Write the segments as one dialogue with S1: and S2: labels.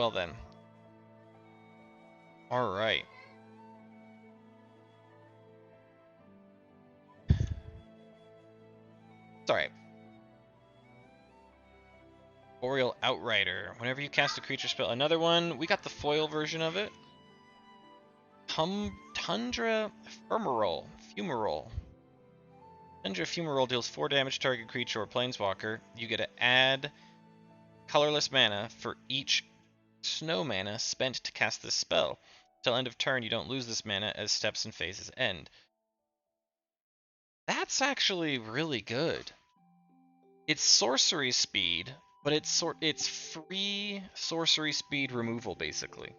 S1: Well then. Alright. It's alright. Boreal Outrider. Whenever you cast a creature spell. Another one. We got the foil version of it. Tundra Fumarole. Tundra Fumarole deals 4 damage to target creature or planeswalker. You get to add colorless mana for each snow mana spent to cast this spell. Till end of turn, you don't lose this mana as steps and phases end. That's actually really good. It's sorcery speed, but it's free sorcery speed removal basically.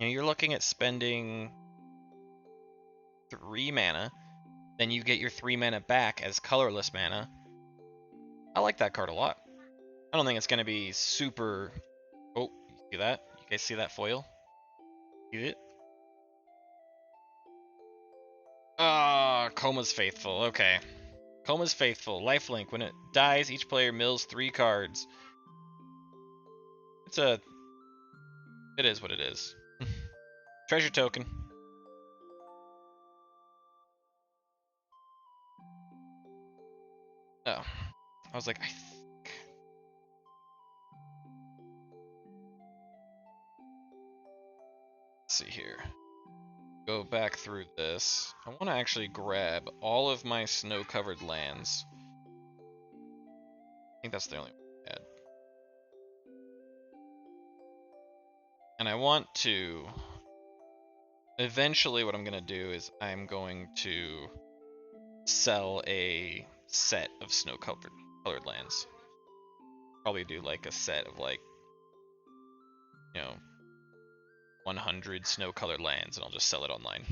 S1: You know, you're looking at spending 3 mana, then you get your 3 mana back as colorless mana. I like that card a lot. I don't think it's gonna be super. Oh, you see that? You guys see that foil? See it? Ah, Coma's Faithful. Okay. Coma's Faithful. Lifelink. When it dies, each player mills 3 cards. It is what it is. Treasure token. Oh. I was like, I think. Let's see here. Go back through this. I want to actually grab all of my snow-covered lands. I think that's the only one I had. And I want to... Eventually what I'm going to do is I'm going to sell a set of snow-colored lands. Probably do like a set of like, 100 snow-colored lands, and I'll just sell it online.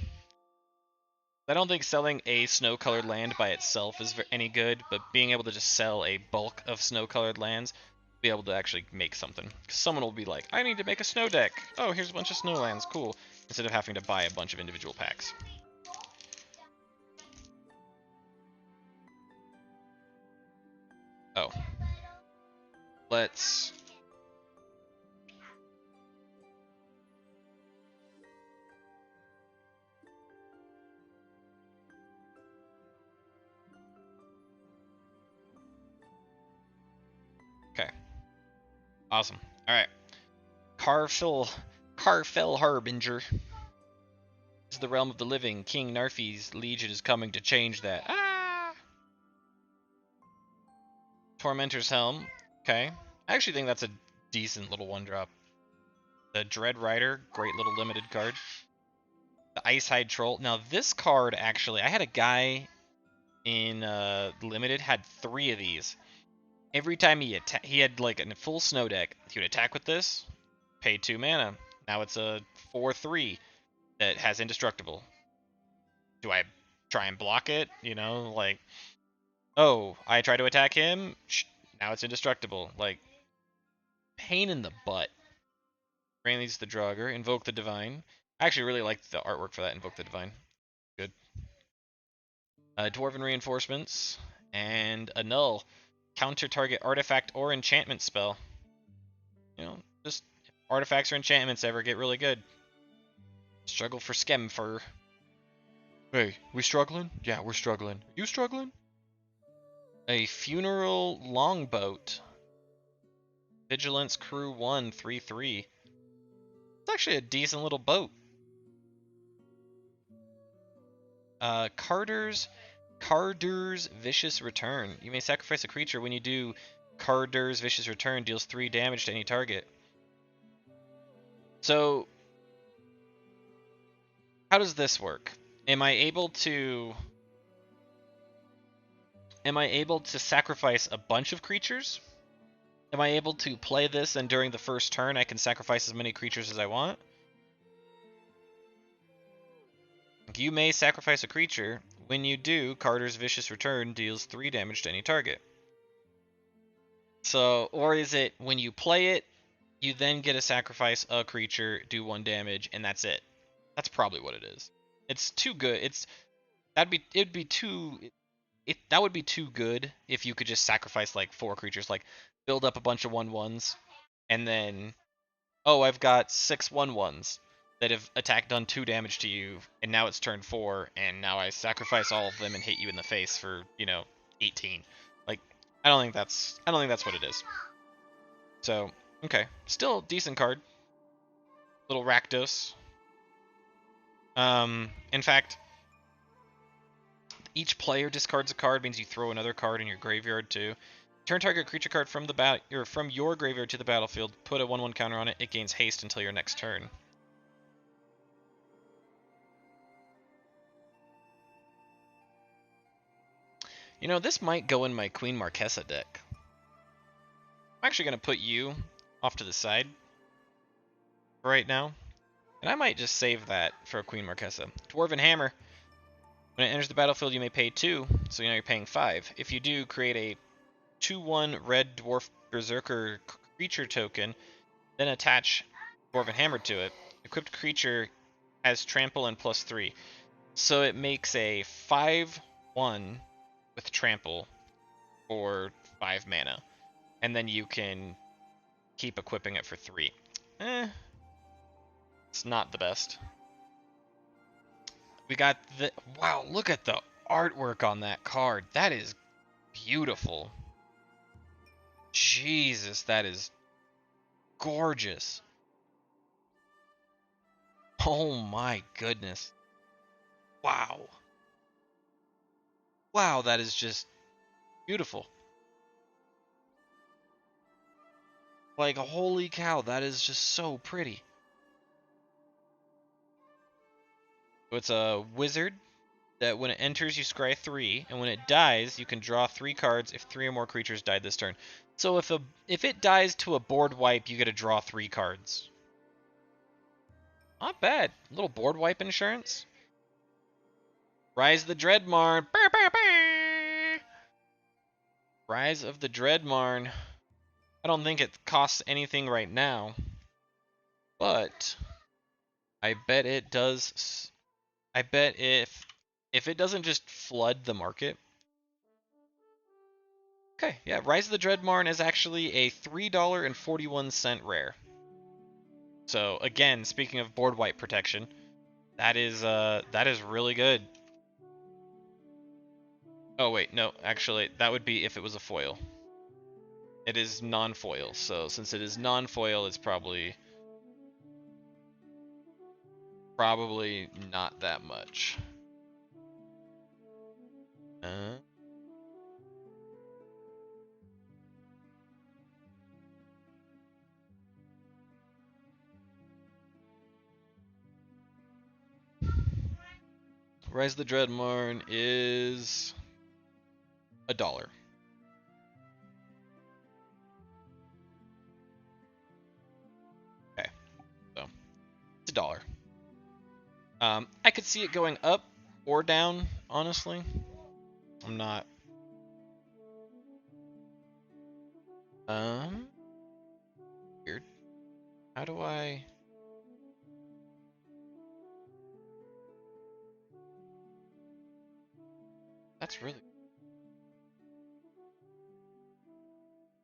S1: I don't think selling a snow-colored land by itself is any good, but being able to just sell a bulk of snow-colored lands, be able to actually make something. Because someone will be like, I need to make a snow deck. Oh, here's a bunch of snow lands, cool. Instead of having to buy a bunch of individual packs. Oh. Let's... Okay. Awesome. Alright. Carfell Harbinger. This is the realm of the living. King Narfi's legion is coming to change that. Ah! Tormentor's Helm. Okay. I actually think that's a decent little 1-drop. The Dread Rider, great little limited card. The Icehide Troll. Now this card actually, I had a guy in limited had 3 of these. Every time he had like a full snow deck, he would attack with this, pay 2 mana. Now it's a 4/3 that has indestructible. Do I try and block it? Like, oh, I try to attack him, now it's indestructible. Like, pain in the butt. Rain leads the Draugr, Invoke the Divine. I actually really like the artwork for that, Invoke the Divine. Good. Dwarven Reinforcements, and a Null. Counter target artifact or enchantment spell. Just if artifacts or enchantments ever get really good. Struggle for Skemfur. Hey, we struggling? Yeah, we're struggling. You struggling? A Funeral Longboat. Vigilance Crew 1, 3/3. It's actually a decent little boat. Carder's Vicious Return. You may sacrifice a creature. When you do, Carder's Vicious Return deals 3 damage to any target. So, how does this work? Am I able to sacrifice a bunch of creatures? Am I able to play this and during the first turn I can sacrifice as many creatures as I want? You may sacrifice a creature. When you do, Carder's Vicious Return deals 3 damage to any target. So, or is it when you play it, you then get to sacrifice a creature, do 1 damage, and that's it? That's probably what it is. It's too good. That would be too good if you could just sacrifice like 4 creatures, like build up a bunch of 1/1s and then, oh, I've got 6/1/1s that have attacked done 2 damage to you, and now it's turn 4, and now I sacrifice all of them and hit you in the face for, 18. Like, I don't think that's what it is. So, okay, still decent card. Little Rakdos. In fact, each player discards a card means you throw another card in your graveyard too. Turn target creature card from from your graveyard to the battlefield. Put a 1/1 counter on it. It gains haste until your next turn. This might go in my Queen Marquesa deck. I'm actually going to put you off to the side right now. And I might just save that for a Queen Marquesa. Dwarven Hammer. When it enters the battlefield, you may pay 2, so you're paying 5. If you do, create a 2/1 red dwarf berserker creature token, then attach Dwarven Hammer to it. Equipped creature has trample and +3. So it makes a 5/1 with trample for 5 mana. And then you can keep equipping it for 3. It's not the best. We got the... Wow, look at the artwork on that card. That is beautiful. Jesus, that is gorgeous. Oh my goodness. Wow. Wow, that is just beautiful. Like, holy cow, that is just so pretty. So it's a wizard that when it enters, you scry 3, and when it dies, you can draw 3 cards if 3 or more creatures died this turn. So if it dies to a board wipe, you get to draw 3 cards. Not bad. A little board wipe insurance. Rise of the Dreadmarn. Rise of the Dreadmarn. I don't think it costs anything right now, but I bet it does. I bet if it doesn't just flood the market. Okay, yeah, Rise of the Dreadmarn is actually a $3.41 rare. So again, speaking of board wipe protection, that is really good. Oh wait, no, actually that would be if it was a foil. It is non-foil, so since it is non-foil, it's probably not that much. Rise of the Dreadmarn is $1. Okay, so it's $1. I could see it going up or down, honestly. I'm not. Weird. How do I? That's really.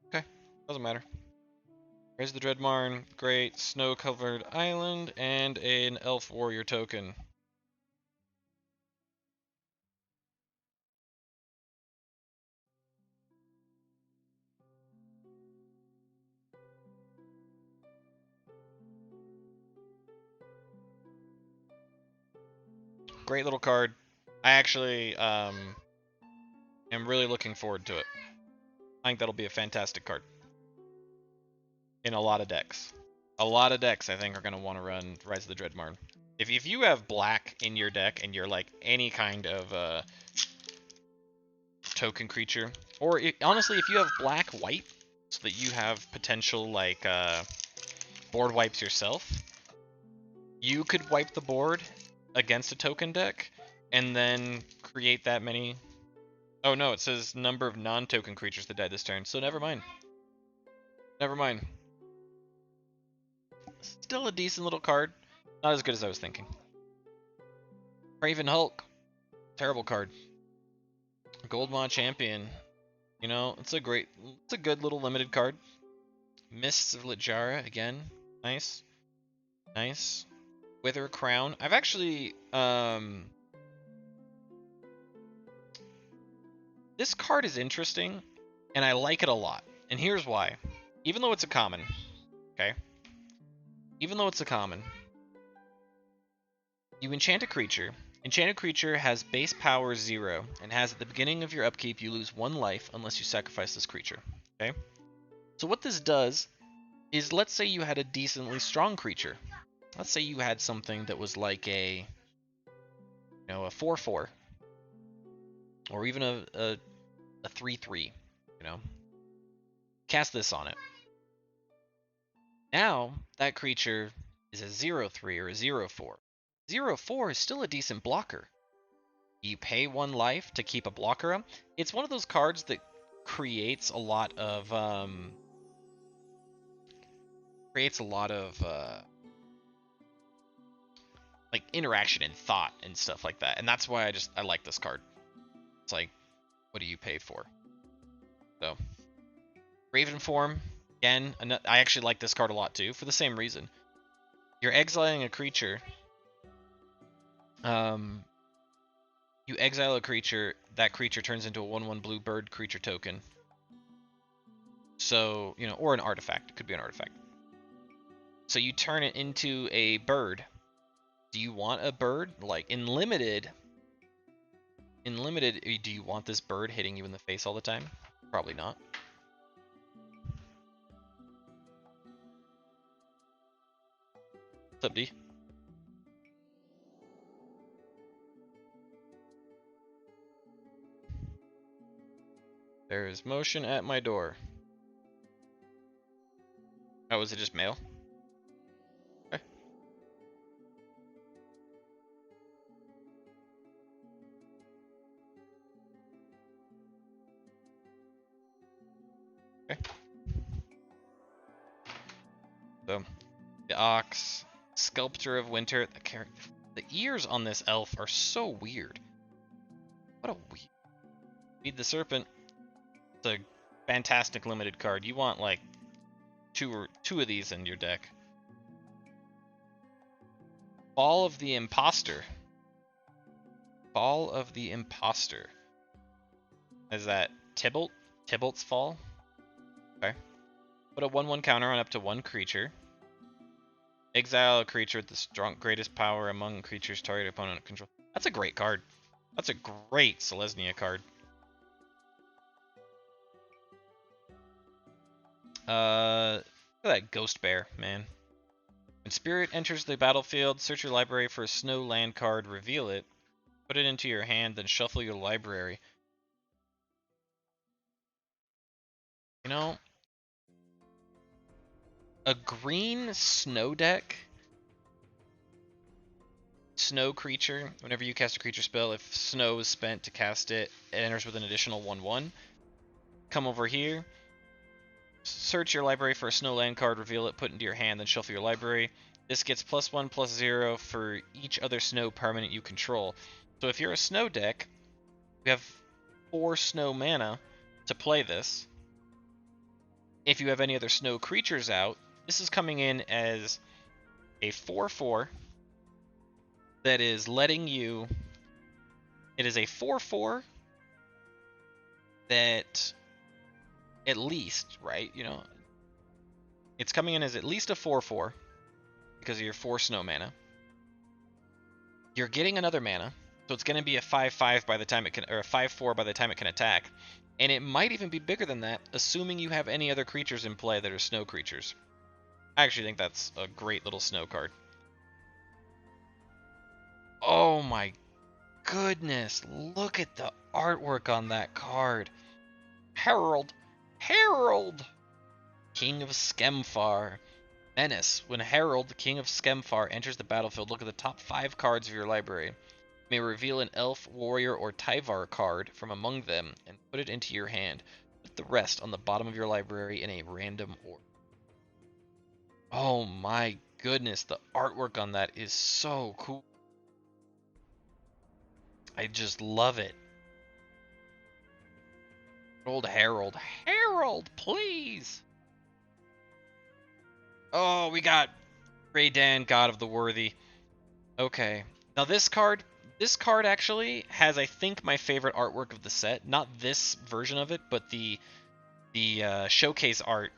S1: Okay, doesn't matter. Rise of the Dreadmarn, great snow-covered island, and an elf warrior token. Great little card. I actually am really looking forward to it. I think that'll be a fantastic card in a lot of decks. A lot of decks, I think, are going to want to run Rise of the Dreadmarn. If you have black in your deck and you're like any kind of token creature, or honestly, if you have black white, so that you have potential like board wipes yourself, you could wipe the board against a token deck and then create that many. Oh no, it says number of non-token creatures that died this turn, so never mind. Never mind. Still a decent little card. Not as good as I was thinking. Craven Hulk. Terrible card. Goldmaw Champion. It's a good little limited card. Mists of Littjara again. Nice. Nice. Wither Crown. I've actually this card is interesting and I like it a lot. And here's why. Even though it's a common, okay? Even though it's a common, you enchant a creature. Enchanted creature has base power 0 and has at the beginning of your upkeep you lose 1 life unless you sacrifice this creature. Okay? So what this does is, let's say you had a decently strong creature. Let's say you had something that was like a 4/4 or even a 3/3, Cast this on it. Now that creature is a 0/3 or a 0/4. 0/4 is still a decent blocker. You pay 1 life to keep a blocker up. It's one of those cards that creates a lot of like interaction and thought and stuff like that. And that's why I like this card. It's like, what do you pay for? So Raven form, again, I actually like this card a lot too, for the same reason. You're exiling a creature. You exile a creature, that creature turns into a 1/1 blue bird creature token. So, or an artifact. It could be an artifact. So you turn it into a bird. Do you want a bird? Like in limited, do you want this bird hitting you in the face all the time? Probably not. What's up, D? There is motion at my door. Oh, is it just mail? Okay. Okay. So, the Ox, Sculptor of Winter. The ears on this elf are so weird. What a weird. Feed the Serpent. It's a fantastic limited card. You want like two of these in your deck. Ball of the Imposter. Ball of the Imposter. Is that Tybalt? Tybalt's Fall? Okay. Put a 1/1 counter on up to 1 creature. Exile a creature with the greatest power among creatures target opponent control. That's a great card. That's a great Selesnya card. Look at that Ghost Bear, man. When Spirit enters the battlefield, search your library for a snow land card, reveal it, put it into your hand, then shuffle your library. A green snow deck, snow creature, whenever you cast a creature spell, if snow is spent to cast it, it enters with an additional 1/1. Come over here, search your library for a snow land card, reveal it, put it into your hand, then shuffle your library. This gets +1/+0 for each other snow permanent you control. So if you're a snow deck, you have 4 snow mana to play this. If you have any other snow creatures out, this is coming in as a 4/4 that is letting you. It is a 4/4 that at least, right? It's coming in as at least a 4/4 because of your 4 snow mana. You're getting another mana, so it's going to be a 5/5 by the time it can, or a 5/4 by the time it can attack. And it might even be bigger than that, assuming you have any other creatures in play that are snow creatures. I actually think that's a great little snow card. Oh my goodness, look at the artwork on that card. Herald! King of Skemfar. Menace. When Herald, King of Skemfar, enters the battlefield, look at the top 5 cards of your library. You may reveal an elf, warrior, or Tyvar card from among them and put it into your hand. Put the rest on the bottom of your library in a random order. Oh my goodness, the artwork on that is so cool. I just love it. Old Herald. Herald, please! Oh, we got Raydan, God of the Worthy. Okay. Now this card actually has, I think, my favorite artwork of the set. Not this version of it, but the showcase art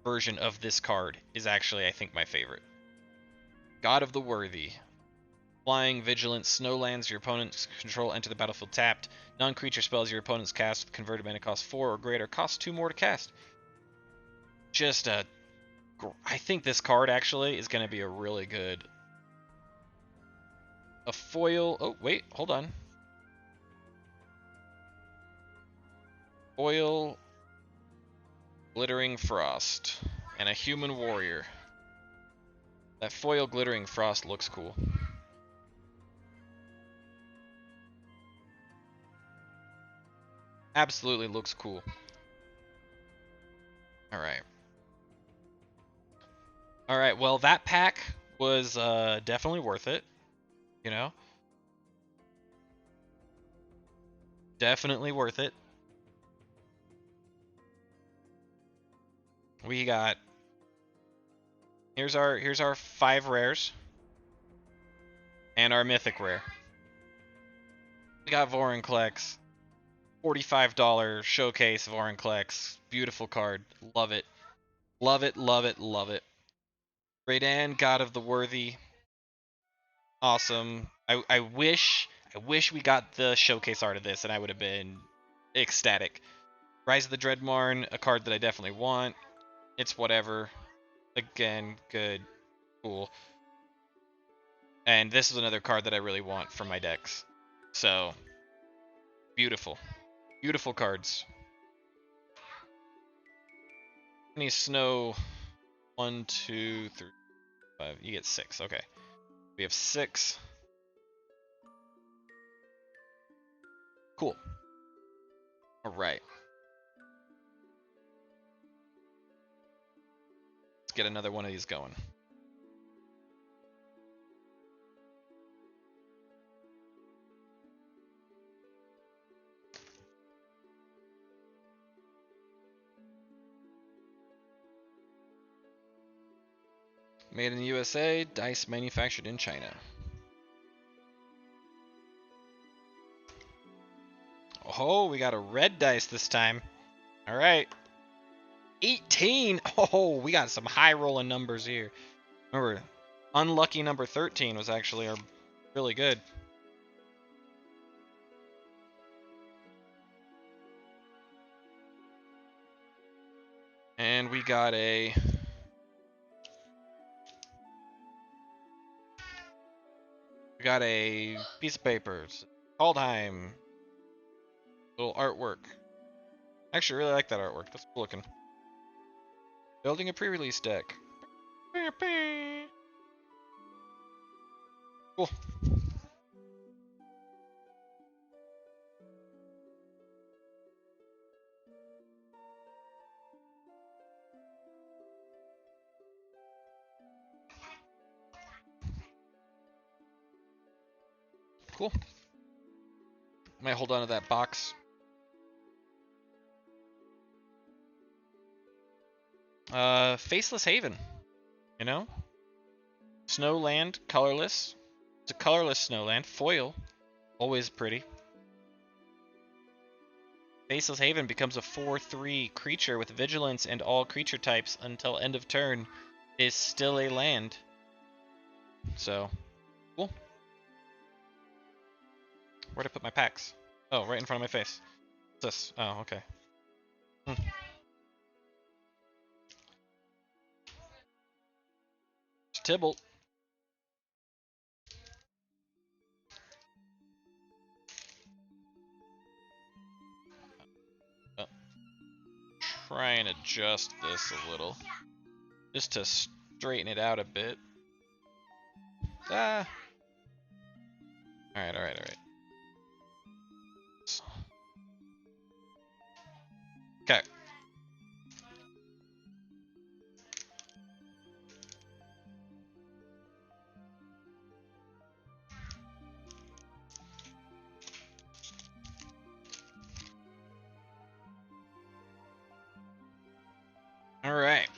S1: version of this card is actually, I think, my favorite. God of the Worthy. Flying, Vigilant, Snow lands your opponent's control enter the battlefield tapped. Non-creature spells your opponent's cast with converted mana cost 4 or greater cost 2 more to cast. Just a... I think this card actually is going to be a really good... A foil... Oh, wait, hold on. Foil, Glittering Frost, and a Human Warrior. That foil Glittering Frost looks cool. Absolutely looks cool. Alright. Alright, well, that pack was definitely worth it. You know? Definitely worth it. We got... Here's our 5 rares. And our mythic rare. We got Vorinclex. $45 showcase Vorinclex. Beautiful card. Love it. Love it, love it, love it. Raydan, God of the Worthy. Awesome. I wish we got the showcase art of this and I would have been ecstatic. Rise of the Dreadmarn, a card that I definitely want. It's whatever. Again, good. Cool. And this is another card that I really want from my decks. So, beautiful. Beautiful cards. Any snow? 1, 2, 3, 5. You get 6. Okay. We have 6. Cool. Alright. Let's get another one of these going. Made in the USA, dice manufactured in China. Oh, we got a red dice this time. All right. 18. Oh, we got some high rolling numbers here. Remember, unlucky number 13 was actually really good. And we got a... We got a piece of paper. Kaldheim. Little artwork. Actually, really like that artwork. That's cool looking. Building a pre-release deck. Cool. Cool. Might hold on to that box. Faceless Haven. You know? Snowland, colorless. It's a colorless Snowland. Foil. Always pretty. Faceless Haven becomes a 4/3 creature with vigilance and all creature types until end of turn. Is still a land. So, cool. Where'd I put my packs? Oh, right in front of my face. What's this? Oh, okay. Tibble. Oh. Try and adjust this a little. Just to straighten it out a bit. Ah. Alright, alright, alright. Okay. Alright.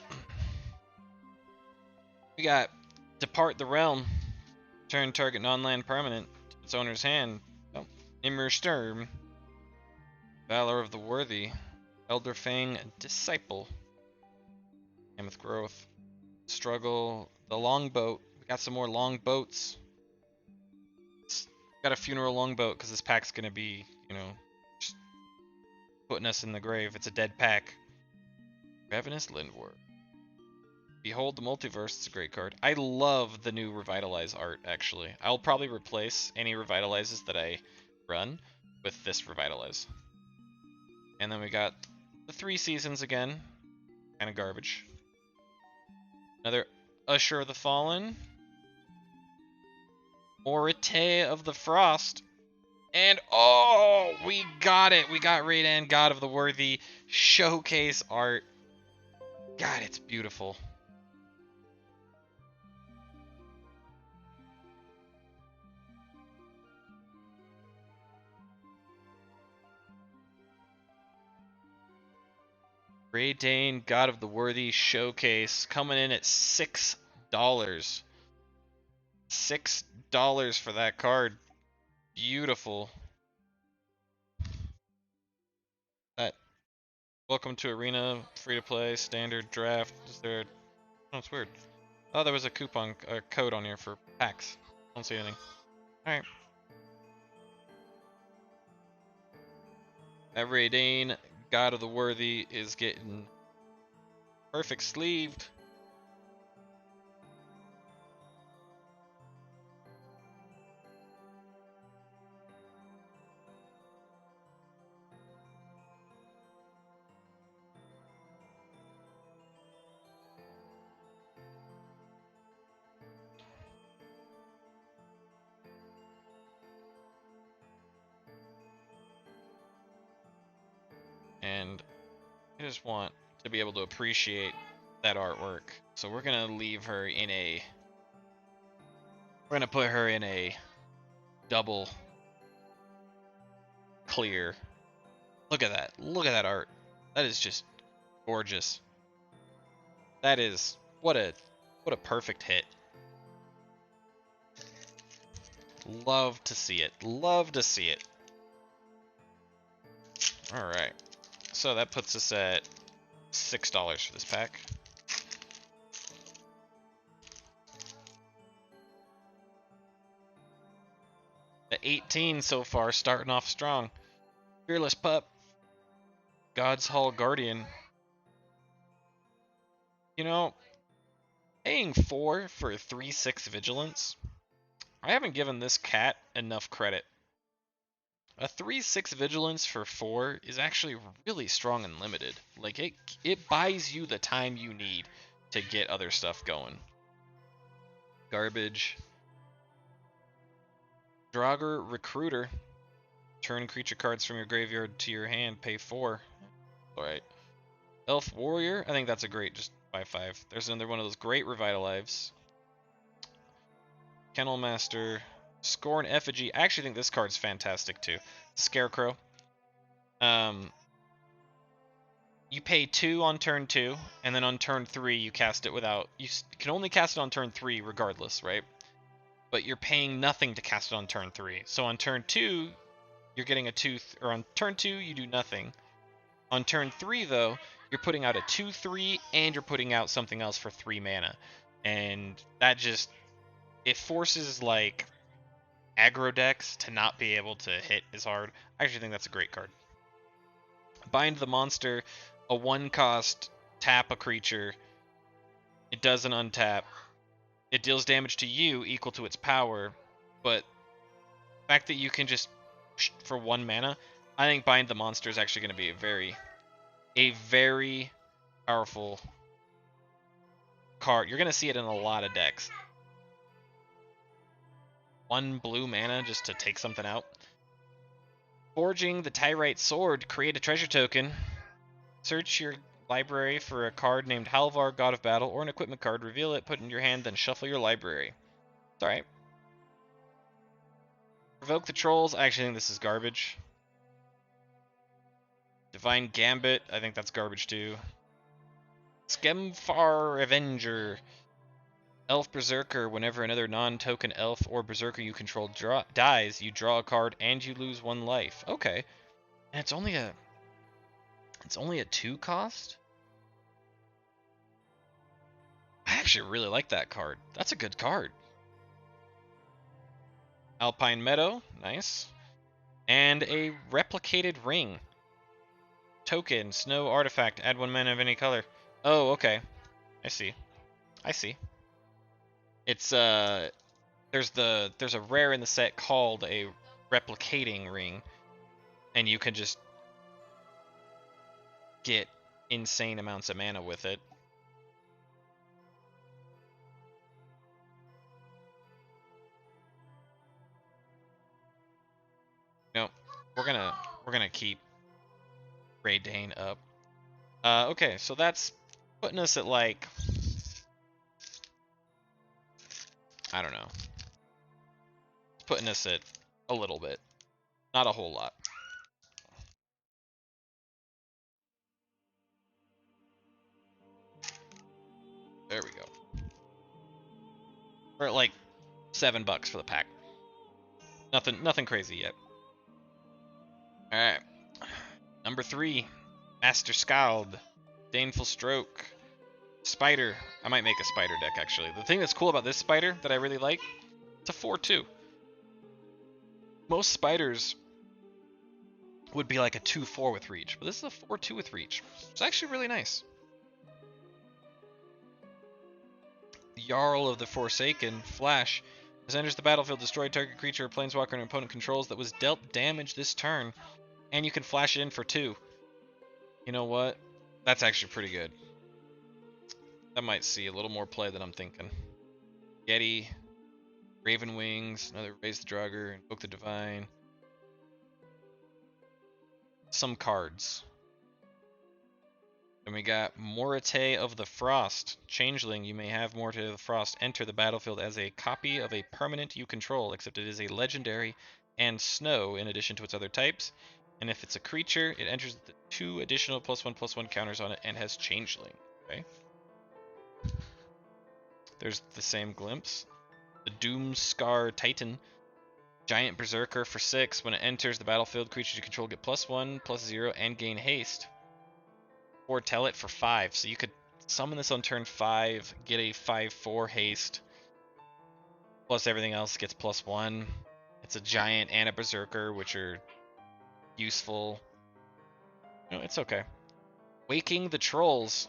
S1: We got Depart the Realm. Turn target non-land permanent to its owner's hand. Oh, Immer Sturm. Valor of the Worthy. Elder Fang Disciple. Mammoth Growth. Struggle. The Longboat. We got some more long boats. Got a funeral longboat because this pack's gonna be, just putting us in the grave. It's a dead pack. Ravenous Lindward. Behold the Multiverse. It's a great card. I love the new Revitalize art, actually. I'll probably replace any Revitalizes that I run with this Revitalize. And then we got the 3 Seasons again. Kind of garbage. Another Usher of the Fallen. Orite of the Frost. And oh, we got it. We got Raidan, God of the Worthy showcase art. God, it's beautiful. Raidan, God of the Worthy showcase coming in at $6. $6 for that card. Beautiful. That. Welcome to Arena, free to play, standard draft. Is there? Oh, it's weird. Oh, there was a coupon code on here for packs. Don't see anything. All right. That Raidan, God of the Worthy, is getting perfect sleeved. And I just want to be able to appreciate that artwork. So we're gonna leave her in a. We're gonna put her in a double clear. Look at that. Look at that art. That is just gorgeous. That is what a perfect hit. Love to see it. Love to see it. All right. So that puts us at $6 for this pack. At 18 so far, starting off strong. Fearless Pup. God's Hall Guardian. You know, paying 4 for 3/6 Vigilance, I haven't given this cat enough credit. A 3/6 Vigilance for 4 is actually really strong and limited. Like, it buys you the time you need to get other stuff going. Garbage. Draugr Recruiter. Turn creature cards from your graveyard to your hand, pay 4. Alright. Elf Warrior, I think that's a great, just buy 5. There's another one of those great Revitalives. Kennel Master. Scorn Effigy. I actually think this card's fantastic too. Scarecrow. You pay 2 on turn 2, and then on turn 3 you cast it without. You can only cast it on turn 3 regardless, right? But you're paying nothing to cast it on turn 3. So on turn 2, you're getting a 2, or on turn 2 you do nothing. On turn 3 though, you're putting out a 2/3 and you're putting out something else for 3 mana. And that just, it forces like aggro decks to not be able to hit as hard. I actually think that's a great card. Bind the Monster, a 1-cost, tap a creature. It doesn't untap. It deals damage to you equal to its power, but the fact that you can just for 1 mana, I think Bind the Monster is actually going to be a very powerful card. You're going to see it in a lot of decks. 1 blue mana just to take something out. Forging the Tyrite Sword, create a treasure token. Search your library for a card named Halvar, God of Battle, or an equipment card. Reveal it, put it in your hand, then shuffle your library. It's alright. Provoke the Trolls, I actually think this is garbage. Divine Gambit, I think that's garbage too. Skemfar Avenger. Elf Berserker, whenever another non-token elf or berserker you control dies, you draw a card and you lose 1 life. Okay. And it's only a 2 cost? I actually really like that card. That's a good card. Alpine Meadow, nice. And a replicated ring. Token, snow artifact, add 1 mana of any color. Oh, okay. I see. I see. It's there's a rare in the set called a replicating ring, and you can just get insane amounts of mana with it. No, we're gonna keep Grey Dane up. Okay, so that's putting us at like, I don't know. It's putting us at a little bit, not a whole lot. There we go. We're at like $7 for the pack. Nothing crazy yet. All right. Number 3, Master Scald, Baneful Stroke, Spider. I might make a Spider deck actually. The thing that's cool about this Spider that I really like, it's a 4/2. Most Spiders would be like a 2/4 with reach, but this is a 4/2 with reach. It's actually really nice. Jarl of the Forsaken, Flash. As enters the battlefield, destroy target creature or planeswalker an opponent controls that was dealt damage this turn, and you can flash it in for 2. You know what? That's actually pretty good. That might see a little more play than I'm thinking. Yeti, Raven Wings, another Raise the Draugr, Invoke the Divine. Some cards. Then we got Morate of the Frost. Changeling, you may have Morate of the Frost enter the battlefield as a copy of a permanent you control, except it is a legendary and snow in addition to its other types. And if it's a creature, it enters the 2 additional +1/+1 counters on it and has Changeling. Okay. There's the same glimpse. The Doomscar Titan. Giant Berserker for 6. When it enters the battlefield, creatures you control get +1/+0 and gain haste. Foretell it for 5. So you could summon this on turn 5, get a 5/4 haste, plus everything else gets +1. It's a giant and a berserker, which are useful. No, it's okay. Waking the Trolls.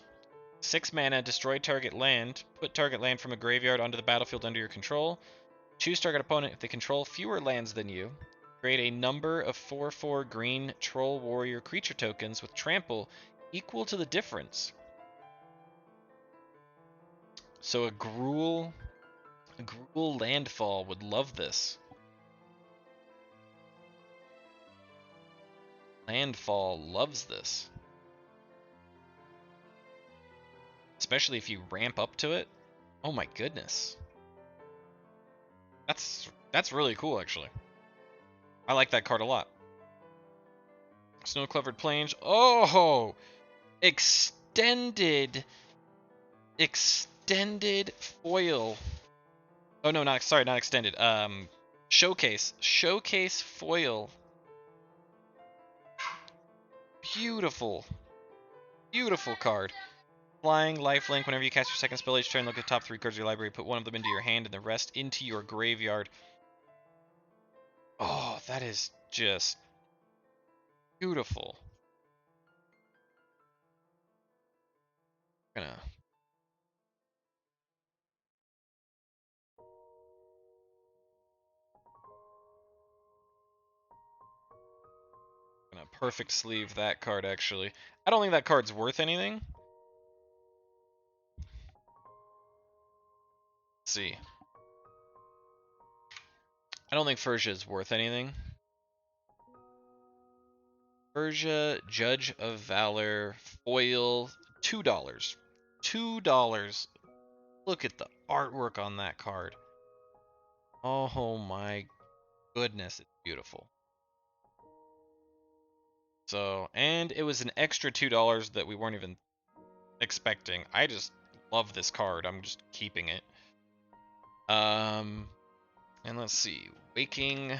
S1: 6 mana, destroy target land. Put target land from a graveyard onto the battlefield under your control. Choose target opponent if they control fewer lands than you. Create a number of 4/4 green Troll Warrior creature tokens with trample equal to the difference. So a Gruul Landfall would love this. Landfall loves this. Especially if you ramp up to it. Oh my goodness. That's really cool actually. I like that card a lot. Snow Covered Plains. Oh! Extended foil. Oh no, not extended. Showcase foil. Beautiful card. Flying, lifelink. Whenever you cast your second spell each turn, look at the top 3 cards of your library, put 1 of them into your hand and the rest into your graveyard. Oh, that is just beautiful. I'm gonna perfect sleeve that card actually. I don't think that card's worth anything. Let's see. I don't think Furja is worth anything. Furja, Judge of Valor, foil, $2. $2. Look at the artwork on that card. Oh my goodness, it's beautiful. So, and it was an extra $2 that we weren't even expecting. I just love this card. I'm just keeping it. And let's see, Waking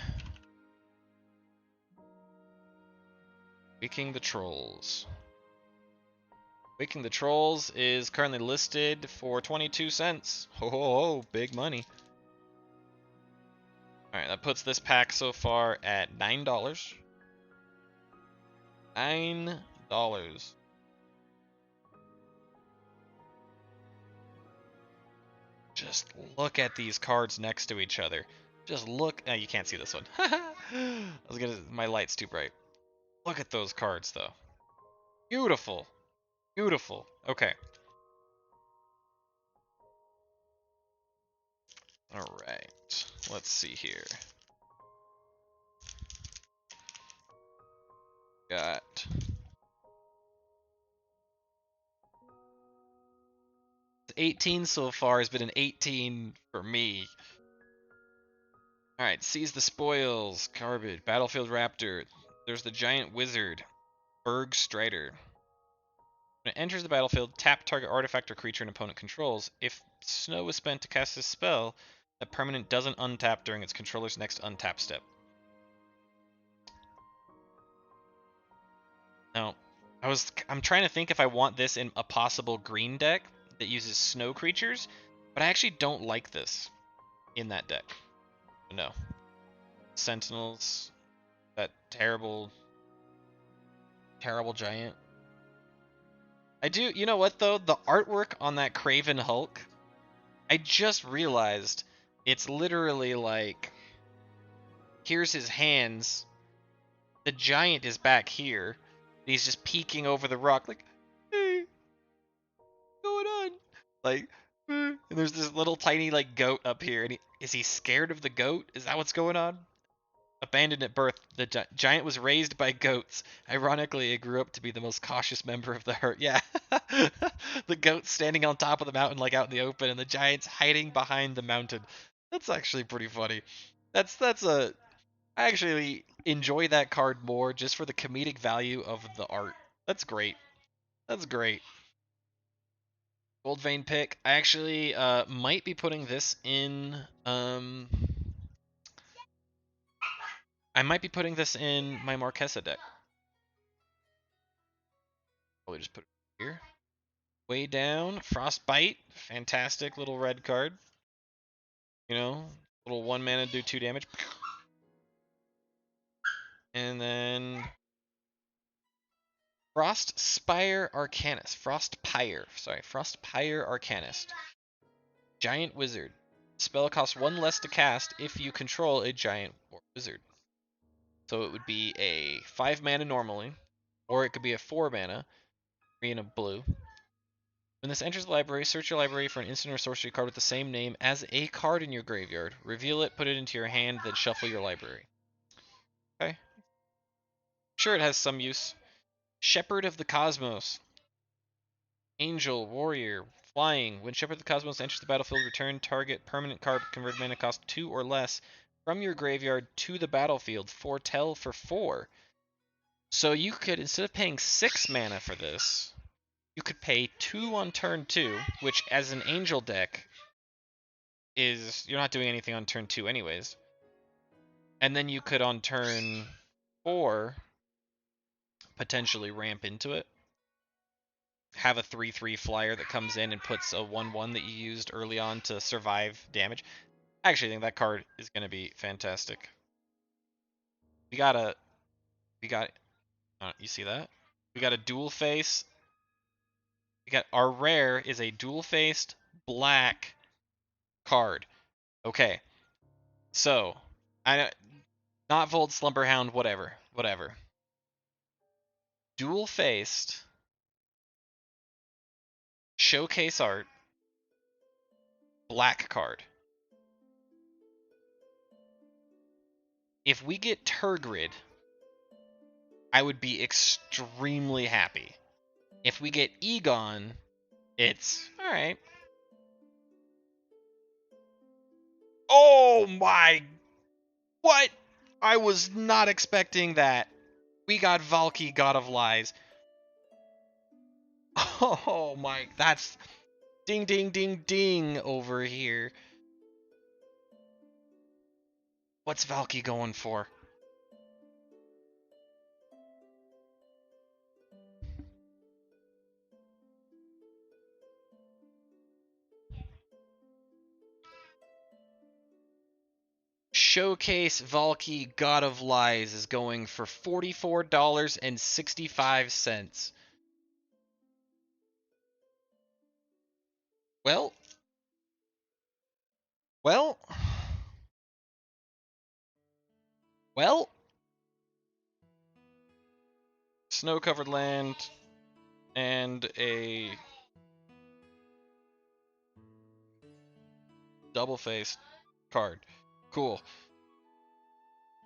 S1: the Trolls. Waking the Trolls is currently listed for 22 cents. Ho ho ho, big money. Alright, that puts this pack so far at $9. $9. Just look at these cards next to each other. Just look. You can't see this one. My light's too bright. Look at those cards, though. Beautiful. Beautiful. Okay. All right. Let's see here. Got 18 so far. Has been an 18 for me. All right. Seize the spoils. Garbage. Battlefield Raptor. There's the Giant Wizard. Berg Strider. When it enters the battlefield, tap target artifact or creature an opponent controls. If snow is spent to cast this spell, that permanent doesn't untap during its controller's next untap step. Now, I'm trying to think if I want this in a possible green deck that uses snow creatures, but I actually don't like this in that deck. No. Sentinels, that terrible giant. I do, you know what though? The artwork on that Craven Hulk, I just realized it's literally like, here's his hands, the giant is back here, and he's just peeking over the rock like, hey, what's going on? Like, and there's this little tiny like goat up here, and is he scared of the goat? Is that what's going on? Abandoned at birth, the giant was raised by goats. Ironically, it grew up to be the most cautious member of the herd. Yeah. The goat's standing on top of the mountain, like out in the open, and the giant's hiding behind the mountain. That's actually pretty funny. I actually enjoy that card more just for the comedic value of the art. That's great. That's great. Gold Vein pick. I actually might be putting this in. I might be putting this in my Marquesa deck. Probably just put it here. Way down, Frostbite, fantastic little red card. You know, little 1 mana, do 2 damage. And then Frostpire Arcanist. Giant Wizard. Spell costs 1 less to cast if you control a giant or wizard. So it would be a 5 mana normally, or it could be a 4 mana, green and blue. When this enters the library, search your library for an instant or sorcery card with the same name as a card in your graveyard. Reveal it, put it into your hand, then shuffle your library. Okay. Sure, it has some use. Shepherd of the Cosmos. Angel, Warrior, Flying. When Shepherd of the Cosmos enters the battlefield, return target permanent card converted mana cost 2 or less from your graveyard to the battlefield. Foretell for 4. So you could, instead of paying 6 mana for this, you could pay 2 on turn 2, which as an Angel deck is, you're not doing anything on turn 2 anyways. And then you could on turn 4 potentially ramp into it. Have a 3/3 flyer that comes in and puts a 1/1 that you used early on to survive damage. I actually think that card is going to be fantastic. You see that? We got a dual face. Our rare is a dual faced black card. Okay. So, not Volt Slumberhound, whatever. Dual faced showcase art black card. If we get Turgrid, I would be extremely happy. If we get Egon, it's alright. Oh my... What? I was not expecting that. We got Valky, God of Lies. Oh my... That's... Ding, ding, ding, ding over here. What's Valky going for? Showcase Valky God of Lies is going for $44.65. Well, well, well. Snow-covered land and a double-faced card. Cool.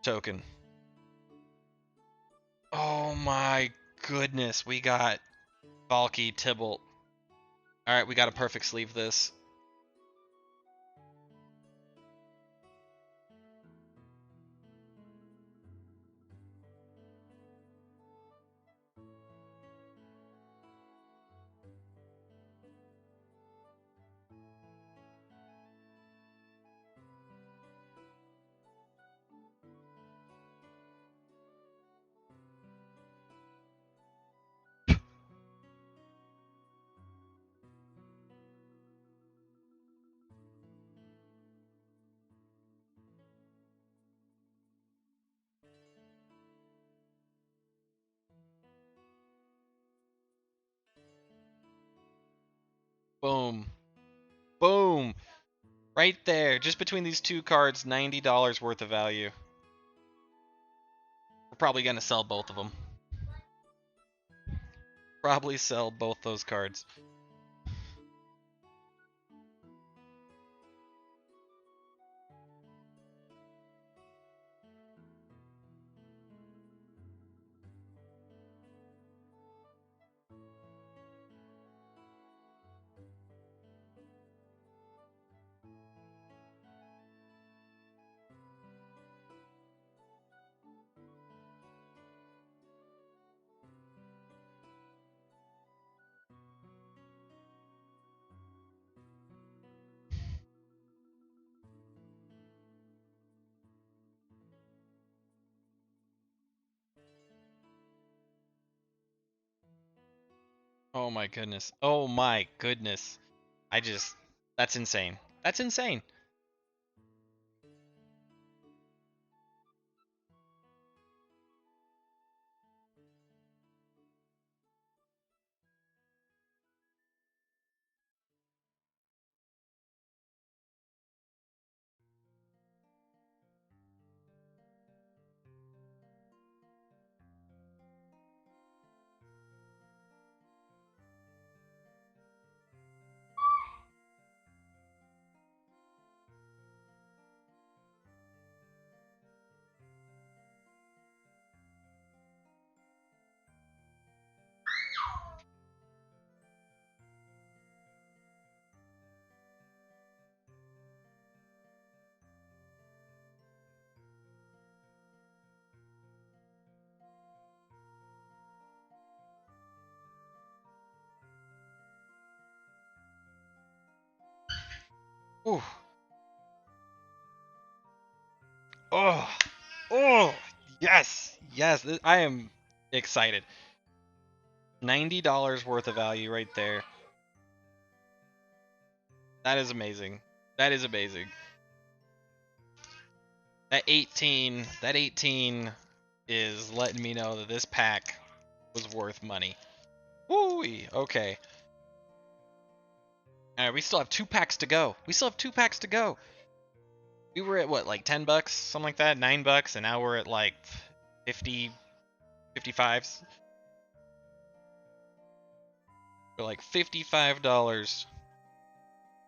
S1: Token. Oh my goodness, we got Valky Tybalt. Alright, we got a perfect sleeve this. Boom. Boom. Right there. Just between these two cards, $90 worth of value. We're probably going to sell both of them. Probably sell both those cards. Oh my goodness. Oh my goodness. That's insane. That's insane. Ooh. Oh. Oh. Yes. Yes. I am excited. $90 worth of value right there. That is amazing. That is amazing. That 18 is letting me know that this pack was worth money. Woo! Okay. Alright, we still have 2 packs to go. We still have 2 packs to go. We were at what, like $10, something like that, $9, and now we're at like 50, 55s. We're like $55.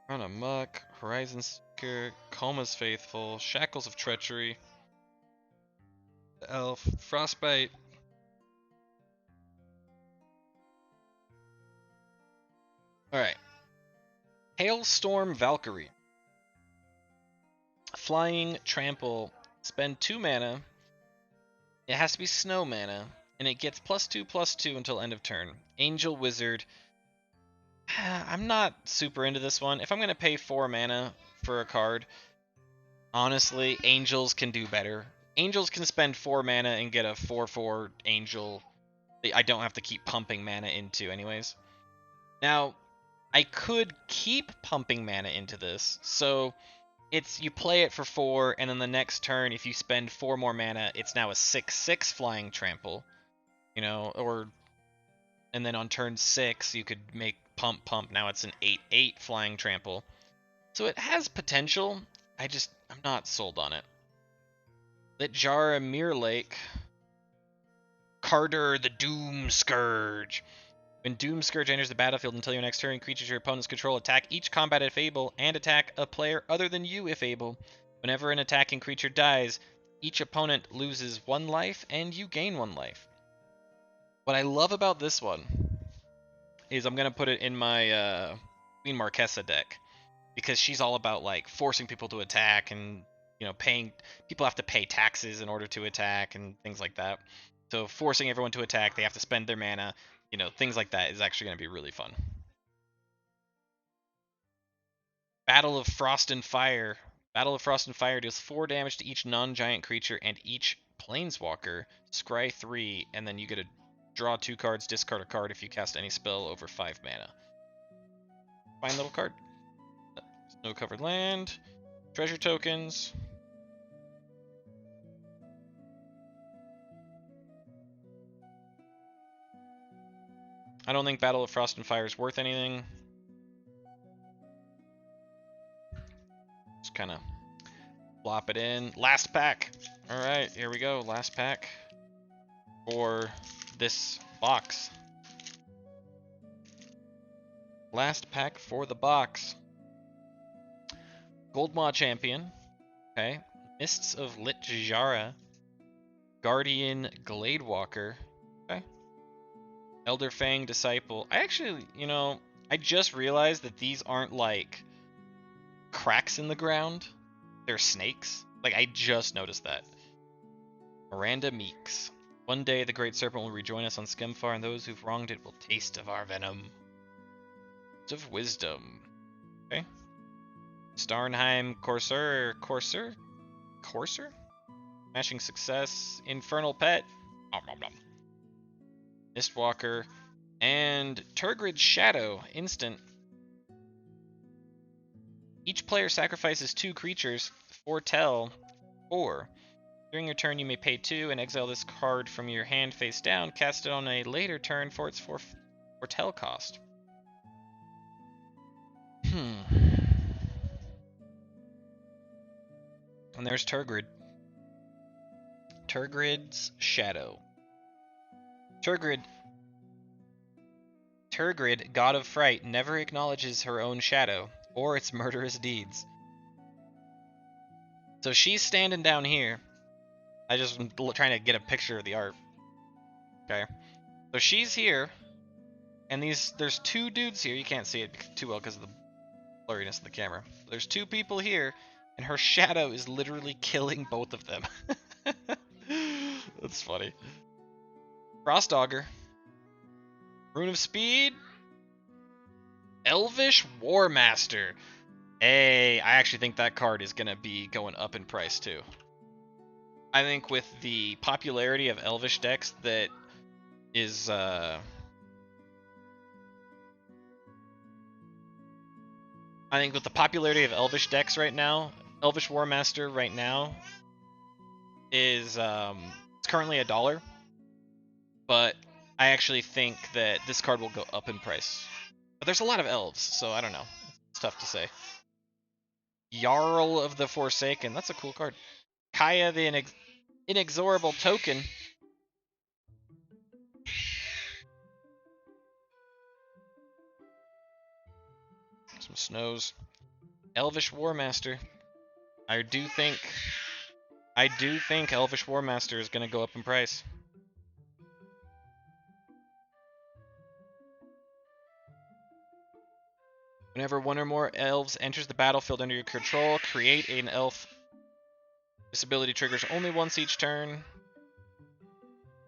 S1: Run Amok, Horizon Seeker, Coma's Faithful, Shackles of Treachery, the Elf, Frostbite. Alright. Hailstorm Valkyrie. Flying, trample, spend 2 mana. It has to be snow mana, and it gets +2/+2 until end of turn. Angel Wizard. I'm not super into this one. If I'm going to pay 4 mana for a card, Honestly, angels can do better. Angels can spend 4 mana and get a 4/4 angel that I don't have to keep pumping mana into anyways. Now, I could keep pumping mana into this, so it's you play it for 4, and then the next turn, if you spend 4 more mana, it's now a 6/6 flying trample, you know, and then on turn 6, you could make pump. Now it's an 8/8 flying trample. So it has potential. I'm not sold on it. Litjara Mirror Lake. Carter the Doom Scourge. When Doom Scourge enters the battlefield until your next turn, creatures your opponents control attack each combat if able, and attack a player other than you if able. Whenever an attacking creature dies, each opponent loses 1 life and you gain 1 life. What I love about this one is I'm going to put it in my Queen Marquesa deck, because she's all about like forcing people to attack, and paying people have to pay taxes in order to attack and things like that. So forcing everyone to attack, they have to spend their mana, things like that is actually going to be really fun. Battle of Frost and Fire. Battle of Frost and Fire deals 4 damage to each non-giant creature and each planeswalker. Scry 3, and then you get to draw 2 cards, discard a card if you cast any spell over 5 mana. Fine little card. Snow covered land. Treasure tokens. I don't think Battle of Frost and Fire is worth anything. Just kind of flop it in. Last pack. All right, here we go. Last pack for this box. Last pack for the box. Goldmaw Champion. Okay. Mists of Litjara. Guardian Gladewalker. Okay. Elder Fang Disciple. I actually, I just realized that these aren't like cracks in the ground. They're snakes. Like, I just noticed that. Miranda Meeks. One day the Great Serpent will rejoin us on Skemfar, and those who've wronged it will taste of our venom. Words of Wisdom. Okay. Starnheim Courser. Smashing Success. Infernal Pet. Mistwalker. And Turgrid's Shadow. Instant. Each player sacrifices 2 creatures. Foretell 4. During your turn, you may pay 2 and exile this card from your hand face down. Cast it on a later turn for its foretell cost. And there's Turgrid. Turgrid's Shadow. Turgrid, God of Fright, never acknowledges her own shadow or its murderous deeds. So she's standing down here. I just am trying to get a picture of the art. Okay. So she's here, and there's 2 dudes here. You can't see it too well because of the blurriness of the camera. There's 2 people here, and her shadow is literally killing both of them. That's funny. Frostaugur. Rune of Speed. Elvish Warmaster. Hey, I actually think that card is going to be going up in price too. I think with the popularity of Elvish decks that is... I think with the popularity of Elvish decks right now, Elvish Warmaster right now is it's currently $1, but I actually think that this card will go up in price. But there's a lot of elves, so I don't know. It's tough to say. Jarl of the Forsaken. That's a cool card. Kaya the Inexorable Token. Some snows. Elvish Warmaster. I do think Elvish Warmaster is going to go up in price. Whenever 1 or more elves enters the battlefield under your control, create an elf. This ability triggers only once each turn.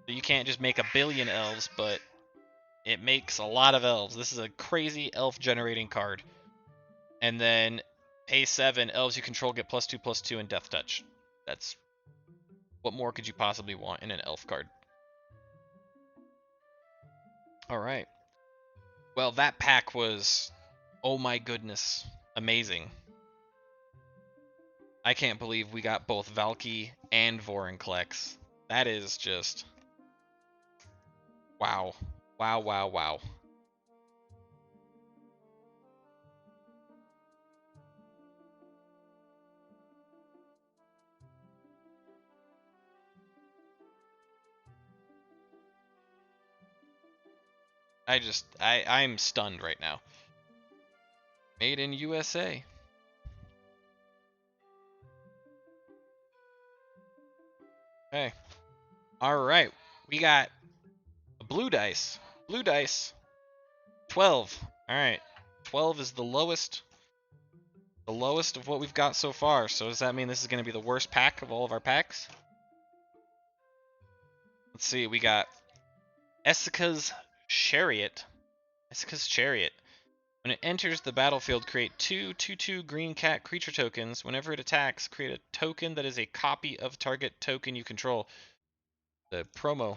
S1: So you can't just make a billion elves, but it makes a lot of elves. This is a crazy elf generating card. And then Pay 7, elves you control get +2/+2 and Death Touch. That's what more could you possibly want in an elf card? All right. Well, that pack was, oh my goodness, amazing. I can't believe we got both Valky and Vorinclex. That is just wow. Wow, wow, wow. I'm stunned right now. Made in USA. Okay. All right. We got a blue dice. Blue dice. 12. All right. 12 is the lowest. The lowest of what we've got so far. So does that mean this is going to be the worst pack of all of our packs? Let's see. We got Essica's Chariot. Essica's Chariot. When it enters the battlefield, create 2/2/2 green cat creature tokens. Whenever it attacks, create a token that is a copy of target token you control. The promo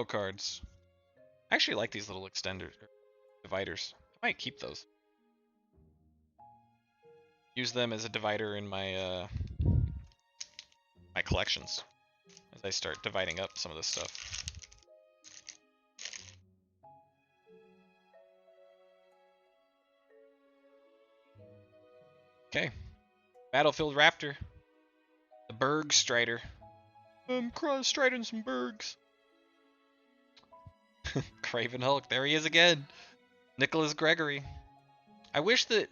S1: cards. I actually like these little extenders, dividers. I might keep those. Use them as a divider in my my collections as I start dividing up some of this stuff. Okay. Battlefield Raptor. The Berg Strider. I'm cross-striding some Bergs. Craven Hulk. There he is again. Nicholas Gregory. I wish that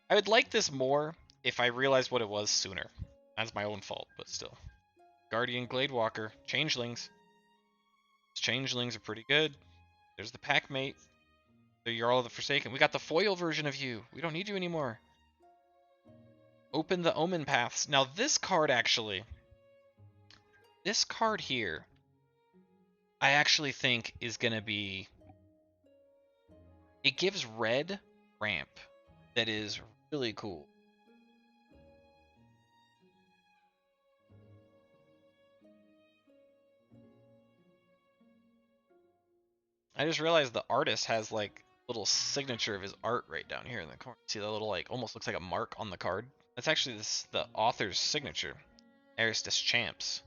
S1: I would like this more if I realized what it was sooner. That's my own fault, but still. Guardian Gladewalker. Changelings. Changelings are pretty good. There's the Packmate. The Jarl of the Forsaken. We got the foil version of you. We don't need you anymore. Open the Omen Paths. Now this card actually, this card here, I actually think is going to be, it gives red ramp that is really cool. I just realized the artist has like little signature of his art right down here in the corner. See that little like almost looks like a mark on the card? That's actually the author's signature. Aristus Champs.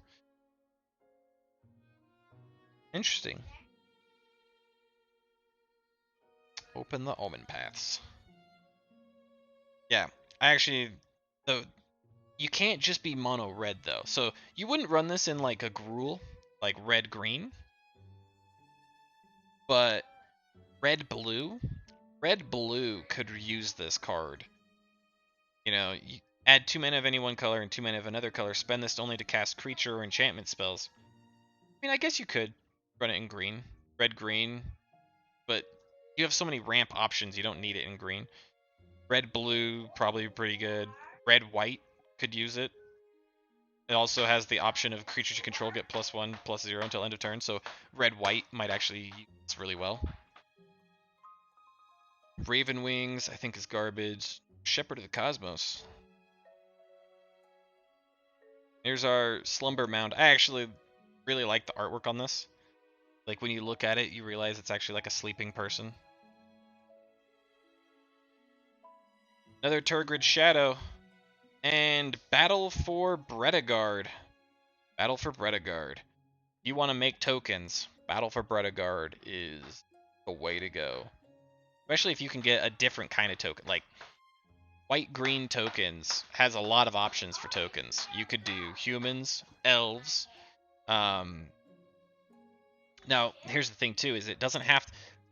S1: Interesting. Open the Omen Paths. Yeah, I actually, the you can't just be mono red though. So you wouldn't run this in like a Gruul, like red green, but red blue, red blue could use this card. You know, you add 2 mana of any one color and 2 mana of another color. Spend this only to cast creature or enchantment spells. I mean, I guess you could run it in green, red green, but you have so many ramp options. You don't need it in green. Red blue probably pretty good. Red white could use it. It also has the option of creatures you control get +1/+0 until end of turn, so red white might actually use this really well. Raven Wings, I think, is garbage. Shepherd of the Cosmos. Here's our Slumber Mound. I actually really like the artwork on this. Like when you look at it, you realize it's actually like a sleeping person. Another Turgid Shadow. And Battle for Bredegard. Battle for Bredegard. You want to make tokens, Battle for Bredegard is the way to go. Especially if you can get a different kind of token. Like, white-green tokens has a lot of options for tokens. You could do humans, elves. Now, here's the thing, too, is it doesn't have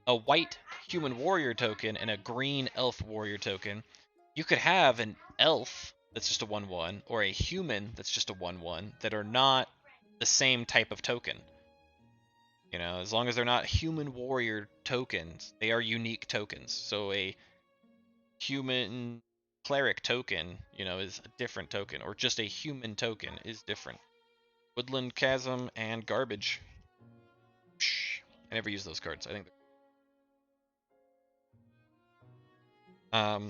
S1: a white human warrior token and a green elf warrior token. You could have an elf that's just a 1/1 or a human that's just a 1/1 that are not the same type of token. You know, as long as they're not human warrior tokens, they are unique tokens. So a human cleric token, you know, is a different token, or just a human token is different. Woodland Chasm and Garbage. I never use those cards. I think I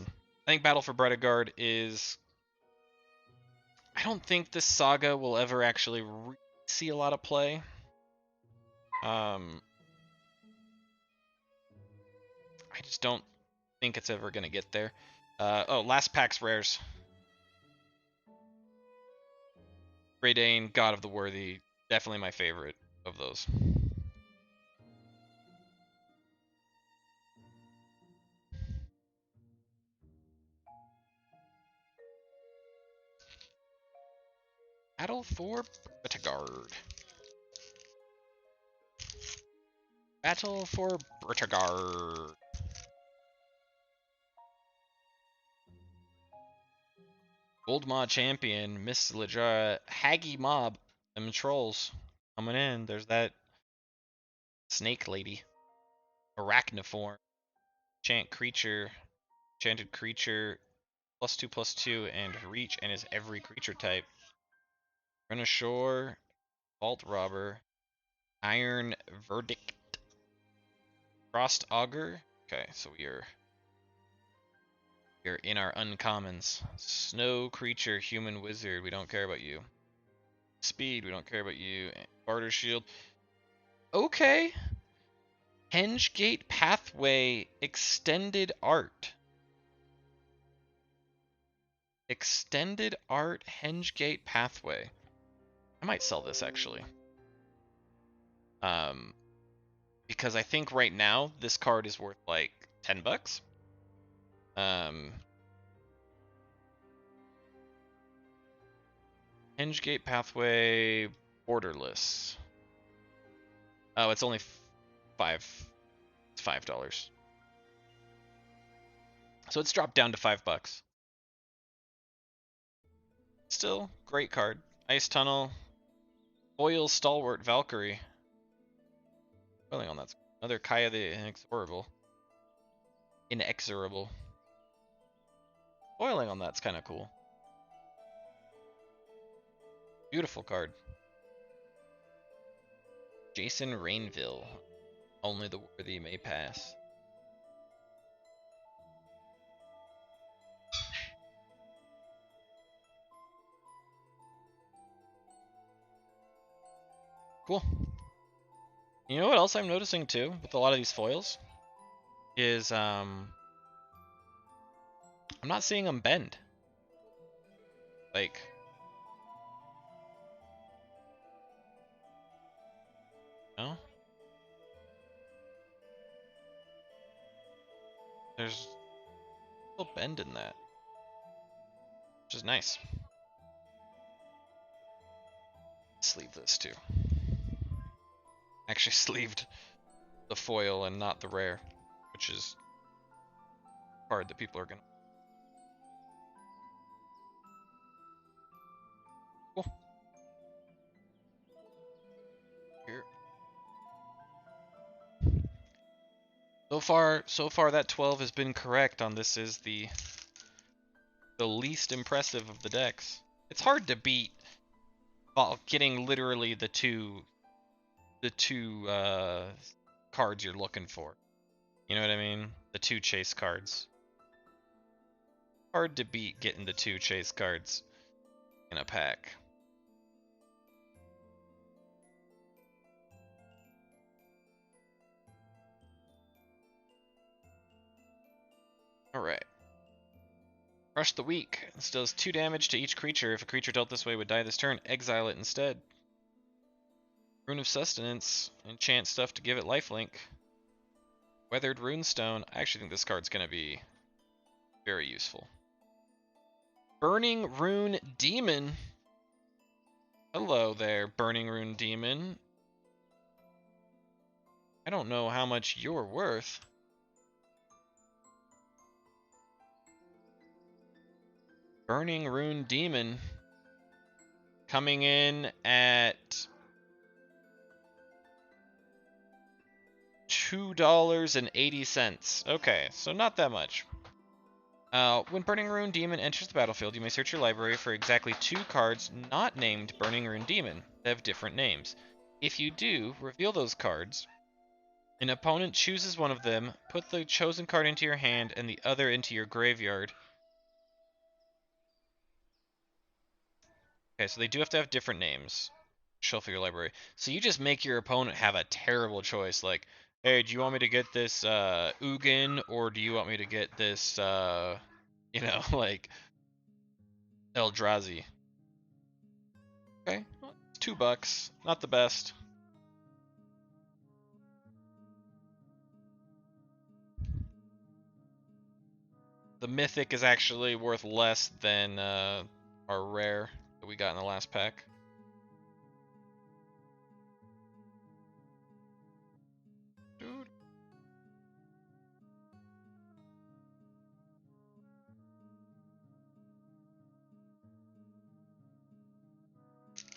S1: think Battle for Bredegard is... I don't think this saga will ever actually see a lot of play. I just don't think it's ever going to get there. Oh, last pack's rares. Raydane, God of the Worthy, definitely my favorite of those. Battle for Bredegard. Battle for Bredegard. Gold Mod Champion, Miss Lejara, Haggy Mob, them trolls coming in. There's that snake lady. Arachniform, enchant creature, enchanted creature, +2/+2, and reach, and is every creature type. Run ashore, Vault Robber, Iron Verdict, Frost Augur. Okay, so we're in our uncommons. Snow creature, human wizard. We don't care about you. Speed. We don't care about you. Barter shield. Okay. Hengegate Pathway extended art. Extended art Hengegate Pathway. I might sell this actually. Because I think right now this card is worth like $10. Hengegate Pathway borderless. Oh, it's only It's $5. So it's dropped down to $5. Still, great card. Ice Tunnel. Oil Stalwart Valkyrie. Foiling on that. Another Kaya the Inexorable. Foiling on that's kind of cool. Beautiful card. Jason Rainville. Only the worthy may pass. Cool. You know what else I'm noticing too with a lot of these foils? Is I'm not seeing them bend. Like, no? There's still bend in that. Which is nice. Sleeve this too. Actually sleeved the foil and not the rare, which is a card that people are gonna. Cool. Here. So far that 12 has been correct on this is the least impressive of the decks. It's hard to beat while getting literally the two cards you're looking for. You know what I mean? The 2 chase cards. Hard to beat getting the 2 chase cards in a pack. Alright. Crush the Weak. This does 2 damage to each creature. If a creature dealt this way would die this turn, exile it instead. Rune of Sustenance. Enchant stuff to give it lifelink. Weathered Runestone. I actually think this card's going to be very useful. Burning Rune Demon. Hello there, Burning Rune Demon. I don't know how much you're worth. Burning Rune Demon. Coming in at $2.80. Okay, so not that much. When Burning Rune Demon enters the battlefield, you may search your library for exactly 2 cards not named Burning Rune Demon that have different names. If you do, reveal those cards An opponent chooses one of them, put the chosen card into your hand and the other into your graveyard. Okay, so they do have to have different names. Shuffle your library. So you just make your opponent have a terrible choice, like, hey, do you want me to get this Ugin, or do you want me to get this like Eldrazi? Okay, well, it's $2. Not the best. The mythic is actually worth less than our rare that we got in the last pack. Dude.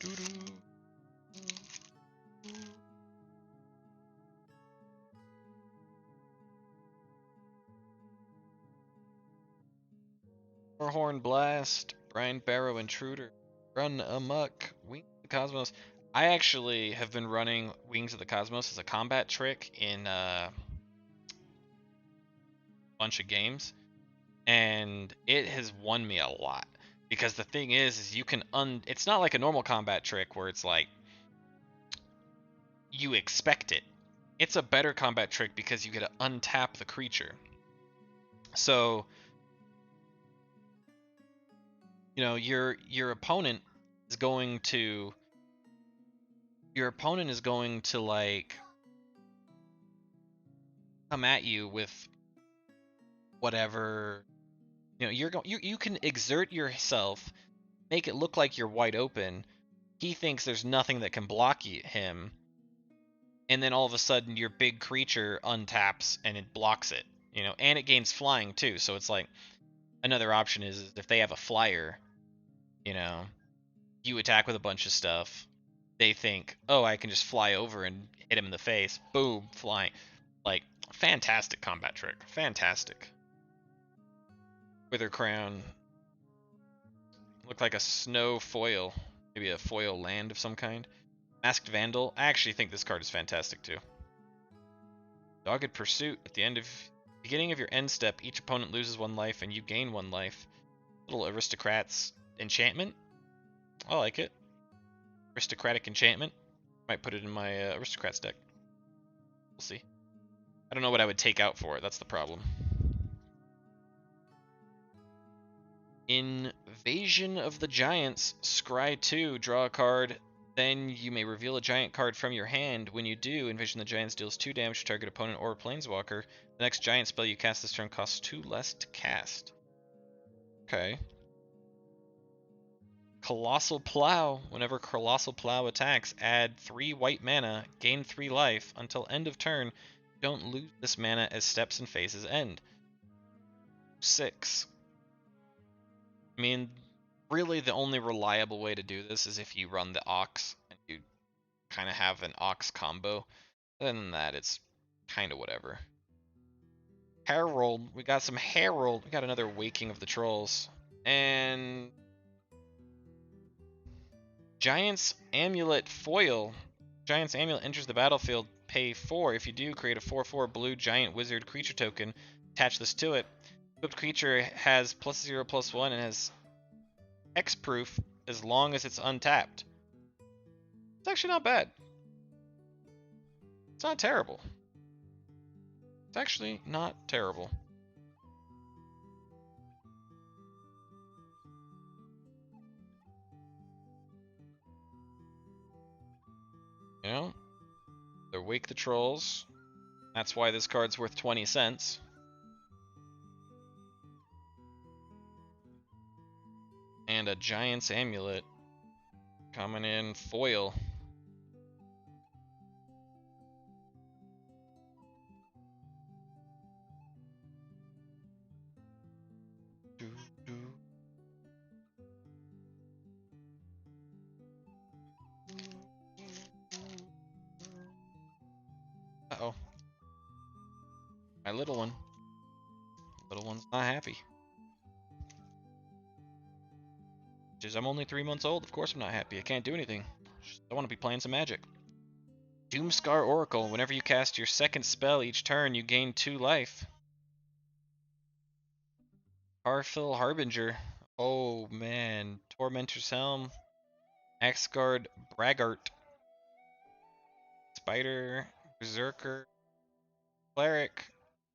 S1: Doo-doo. Horn Blast, Brian Barrow Intruder, Run Amok, Wings of the Cosmos. I actually have been running Wings of the Cosmos as a combat trick in a bunch of games, and it has won me a lot. Because the thing is you can it's not like a normal combat trick where it's like you expect it. It's a better combat trick because you get to untap the creature. So, your opponent is going to like come at you with whatever. You can exert yourself, make it look like you're wide open. He thinks there's nothing that can block him, and then all of a sudden your big creature untaps and it blocks it. And it gains flying too. So it's like another option is if they have a flyer, you know, you attack with a bunch of stuff. They think, oh, I can just fly over and hit him in the face. Boom, flying. Like, fantastic combat trick. Fantastic. Wither Crown. Looked like a snow foil. Maybe a foil land of some kind. Masked Vandal. I actually think this card is fantastic too. Dogged Pursuit. At the beginning of your end step, each opponent loses 1 life and you gain 1 life. Little Aristocrats enchantment. I like it. Aristocratic enchantment. Might put it in my Aristocrats deck. We'll see. I don't know what I would take out for it. That's the problem. Invasion of the Giants. Scry 2. Draw a card. Then you may reveal a giant card from your hand. When you do, Invasion of the Giants deals 2 damage to target opponent or planeswalker. The next giant spell you cast this turn costs 2 less to cast. Okay. Colossal Plow. Whenever Colossal Plow attacks, add 3 white mana, gain 3 life. Until end of turn, don't lose this mana as steps and phases end. 6. I mean, really the only reliable way to do this is if you run the Ox and you kind of have an Ox combo. Other than that, it's kind of whatever. Herald. We got some Herald. We got another Waking of the Trolls. And Giant's Amulet Foil. Giant's Amulet enters the battlefield. Pay 4. If you do, create a 4/4 blue giant wizard creature token. Attach this to it. Equipped creature has +0/+1 and has X-proof as long as it's untapped. It's actually not bad. It's not terrible. It's actually not terrible. They Wake the Trolls. That's why this card's worth 20 cents. And a Giant's Amulet coming in foil. Uh-oh. My little one. Little one's not happy. Just I'm only 3 months old. Of course I'm not happy. I can't do anything. I want to be playing some Magic. Doomscar Oracle. Whenever you cast your second spell each turn, you gain 2 life. Harfil Harbinger. Oh man. Tormentor's Helm. Axgard Braggart. Spider. Berserker. Cleric.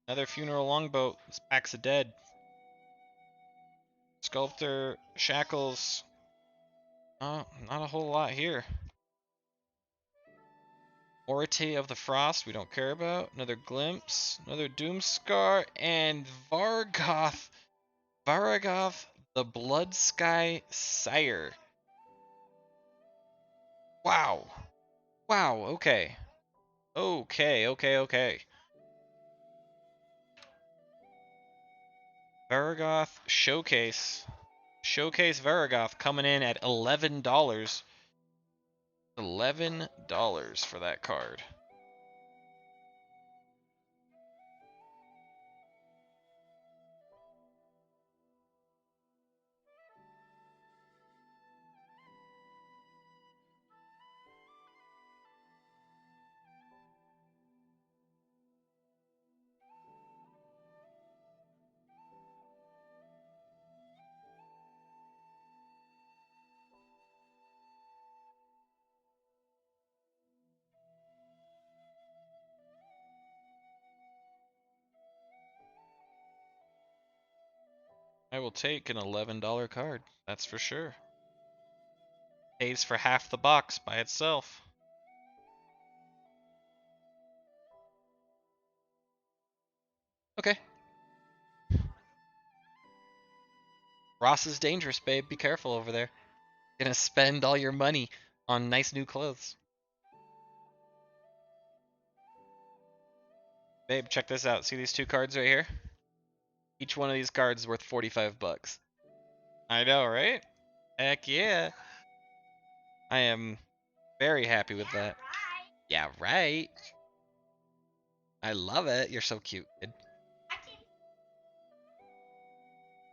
S1: Another Funeral Longboat. This pack's a dead. Sculptor. Shackles. Oh, not a whole lot here. Orate of the Frost, we don't care about. Another Glimpse, another Doomscar, and Vargoth. Vargoth, the Blood Sky Sire. Wow. Wow, okay. Okay. Vargoth Showcase. Showcase Vargoth coming in at $11. $11 for that card. I will take an $11 card, that's for sure. Pays for half the box by itself. Okay. Ross is dangerous, babe. Be careful over there. You're gonna spend all your money on nice new clothes. Babe, check this out. See these 2 cards right here? Each one of these cards is worth 45 bucks. I know, right? Heck yeah. I am very happy with that. Yeah, right. I love it. You're so cute, kid.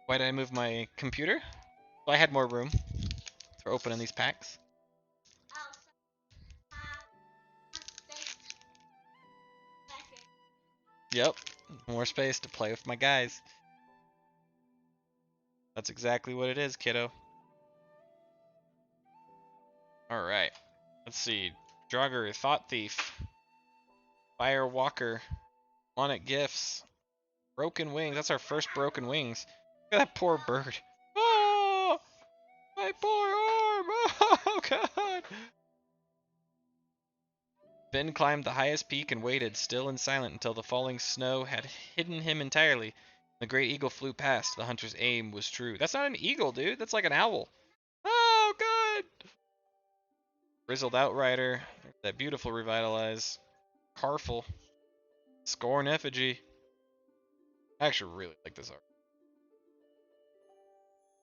S1: Why did I move my computer? Well, I had more room for opening these packs. Yep, more space to play with my guys. That's exactly what it is, kiddo. Alright, let's see. Draugr, Thought Thief. Firewalker. Monarch Gifts. Broken Wings. That's our first Broken Wings. Look at that poor bird. Oh! My poor arm! Oh, God! Finn climbed the highest peak and waited, still and silent, until the falling snow had hidden him entirely. The great eagle flew past. The hunter's aim was true. That's not an eagle, dude. That's like an owl. Oh, God! Grizzled Outrider. That beautiful Revitalize. Carful. Scorn Effigy. I actually really like this art.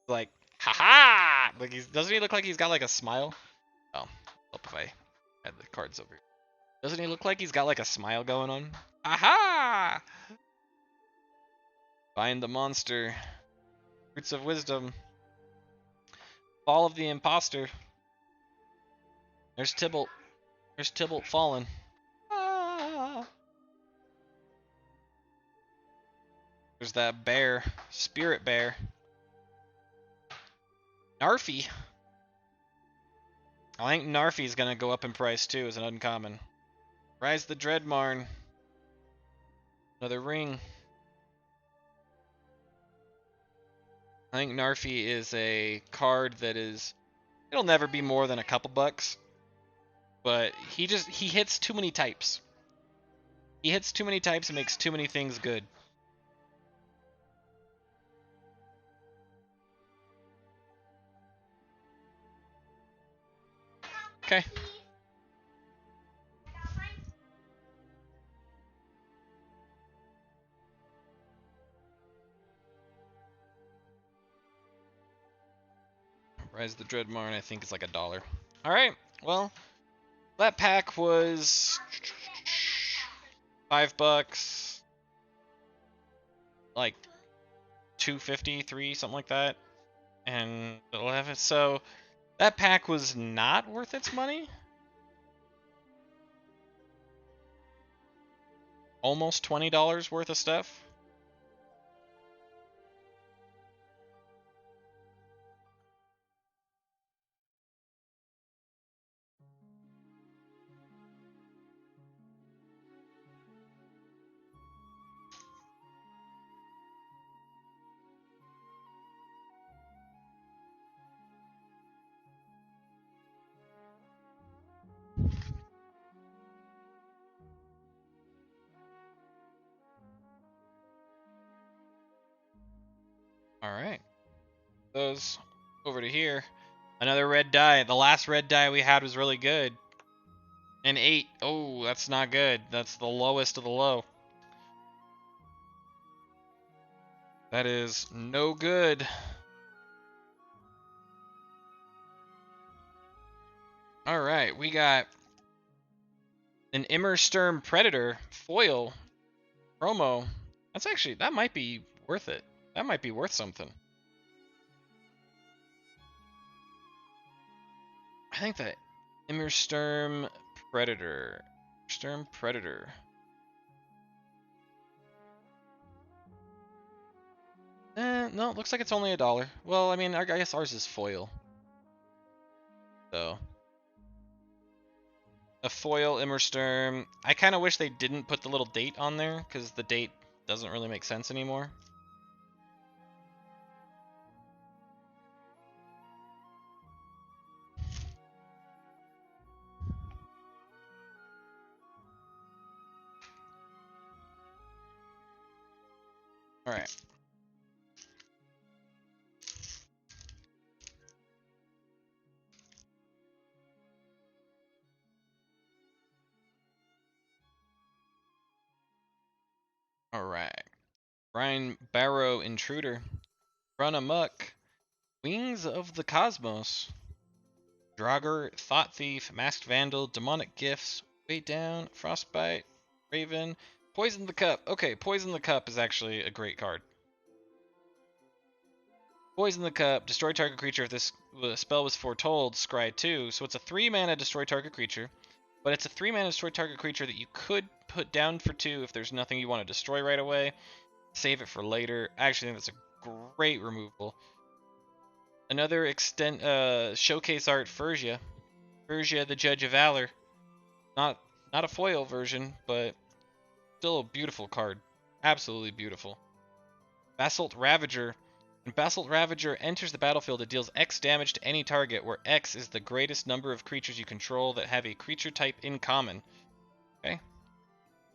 S1: Like, haha! Like, doesn't he look like he's got like a smile? Oh, help if I had the cards over here. Doesn't he look like he's got like a smile going on? Aha! Find the monster. Roots of Wisdom. Fall of the Imposter. There's Tybalt. There's Tybalt fallen. Ah! There's that bear. Spirit Bear. Narfi. I think Narfi's gonna go up in price too as an uncommon. Rise the Dreadmarn. Another ring. I think Narfi is a card that is, it'll never be more than a couple bucks, but he hits too many types. He hits too many types and makes too many things good. Okay. Rise the Dreadmarn, I think it's like $1. Alright, well, that pack was $5, like 250, 3, something like that. And 11, so that pack was not worth its money. almost $20 worth of stuff. All right, those over to here. Another red die. The last red die we had was really good. An 8. Oh, that's not good. That's the lowest of the low. That is no good. All right, we got an Immersturm Predator foil promo. That might be worth it. That might be worth something. I think that Immersturm Predator. Sturm Predator. No, it looks like it's only $1. Well, I mean, I guess ours is foil. So, a foil Immersturm. I kind of wish they didn't put the little date on there, because the date doesn't really make sense anymore. All right. All right. Brian Barrow Intruder. Run Amok. Wings of the Cosmos. Draugr, Thought Thief, Masked Vandal, Demonic Gifts, Way Down, Frostbite, Raven, Poison the Cup. Okay, Poison the Cup is actually a great card. Poison the Cup, destroy target creature if this spell was foretold, scry 2. So it's a 3-mana destroy target creature, but it's a 3-mana destroy target creature that you could put down for 2 if there's nothing you want to destroy right away. Save it for later. I actually think that's a great removal. Another showcase art, Furgia. Furgia, the Judge of Valor. Not a foil version, but still a beautiful card. Absolutely beautiful. Basalt Ravager. When Basalt Ravager enters the battlefield, it deals X damage to any target, where X is the greatest number of creatures you control that have a creature type in common. Okay.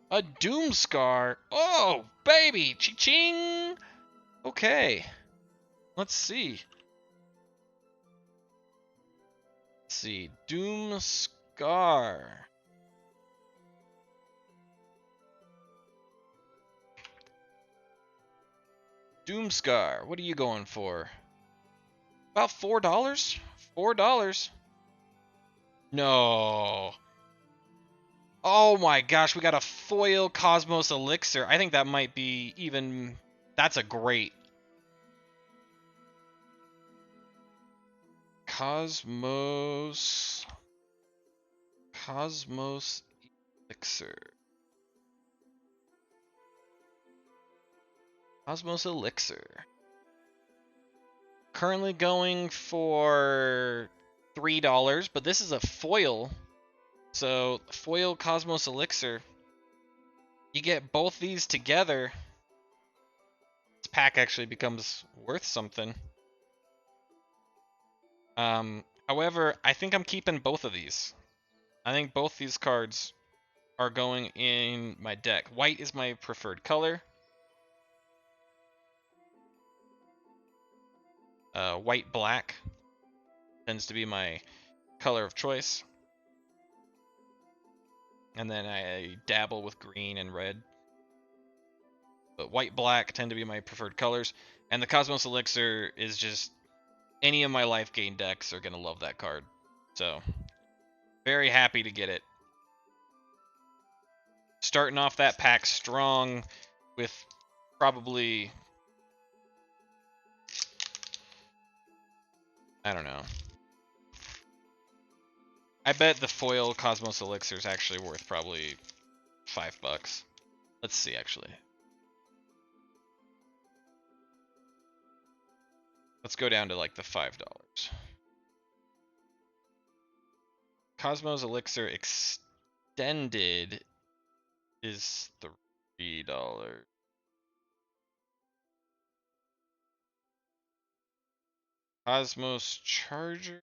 S1: A Doomscar. Oh, baby! Chi-ching! Okay. Let's see. Doomscar. Doomscar. What are you going for? About $4? $4. No. Oh my gosh, we got a foil Cosmos Elixir. I think that might be even... That's a great... Cosmos Elixir. Cosmos Elixir. Currently going for $3, but this is a foil. So, foil Cosmos Elixir. You get both these together. This pack actually becomes worth something. However, I think I'm keeping both of these. I think both these cards are going in my deck. White is my preferred color. White-black tends to be my color of choice. And then I dabble with green and red. But white-black tend to be my preferred colors. And the Cosmos Elixir is just... Any of my life gain decks are going to love that card. So, very happy to get it. Starting off that pack strong with probably... I don't know. I bet the foil Cosmos Elixir is actually worth probably $5. Let's see, actually. Let's go down to like the $5. Cosmos Elixir Extended is $3. Cosmos Charger.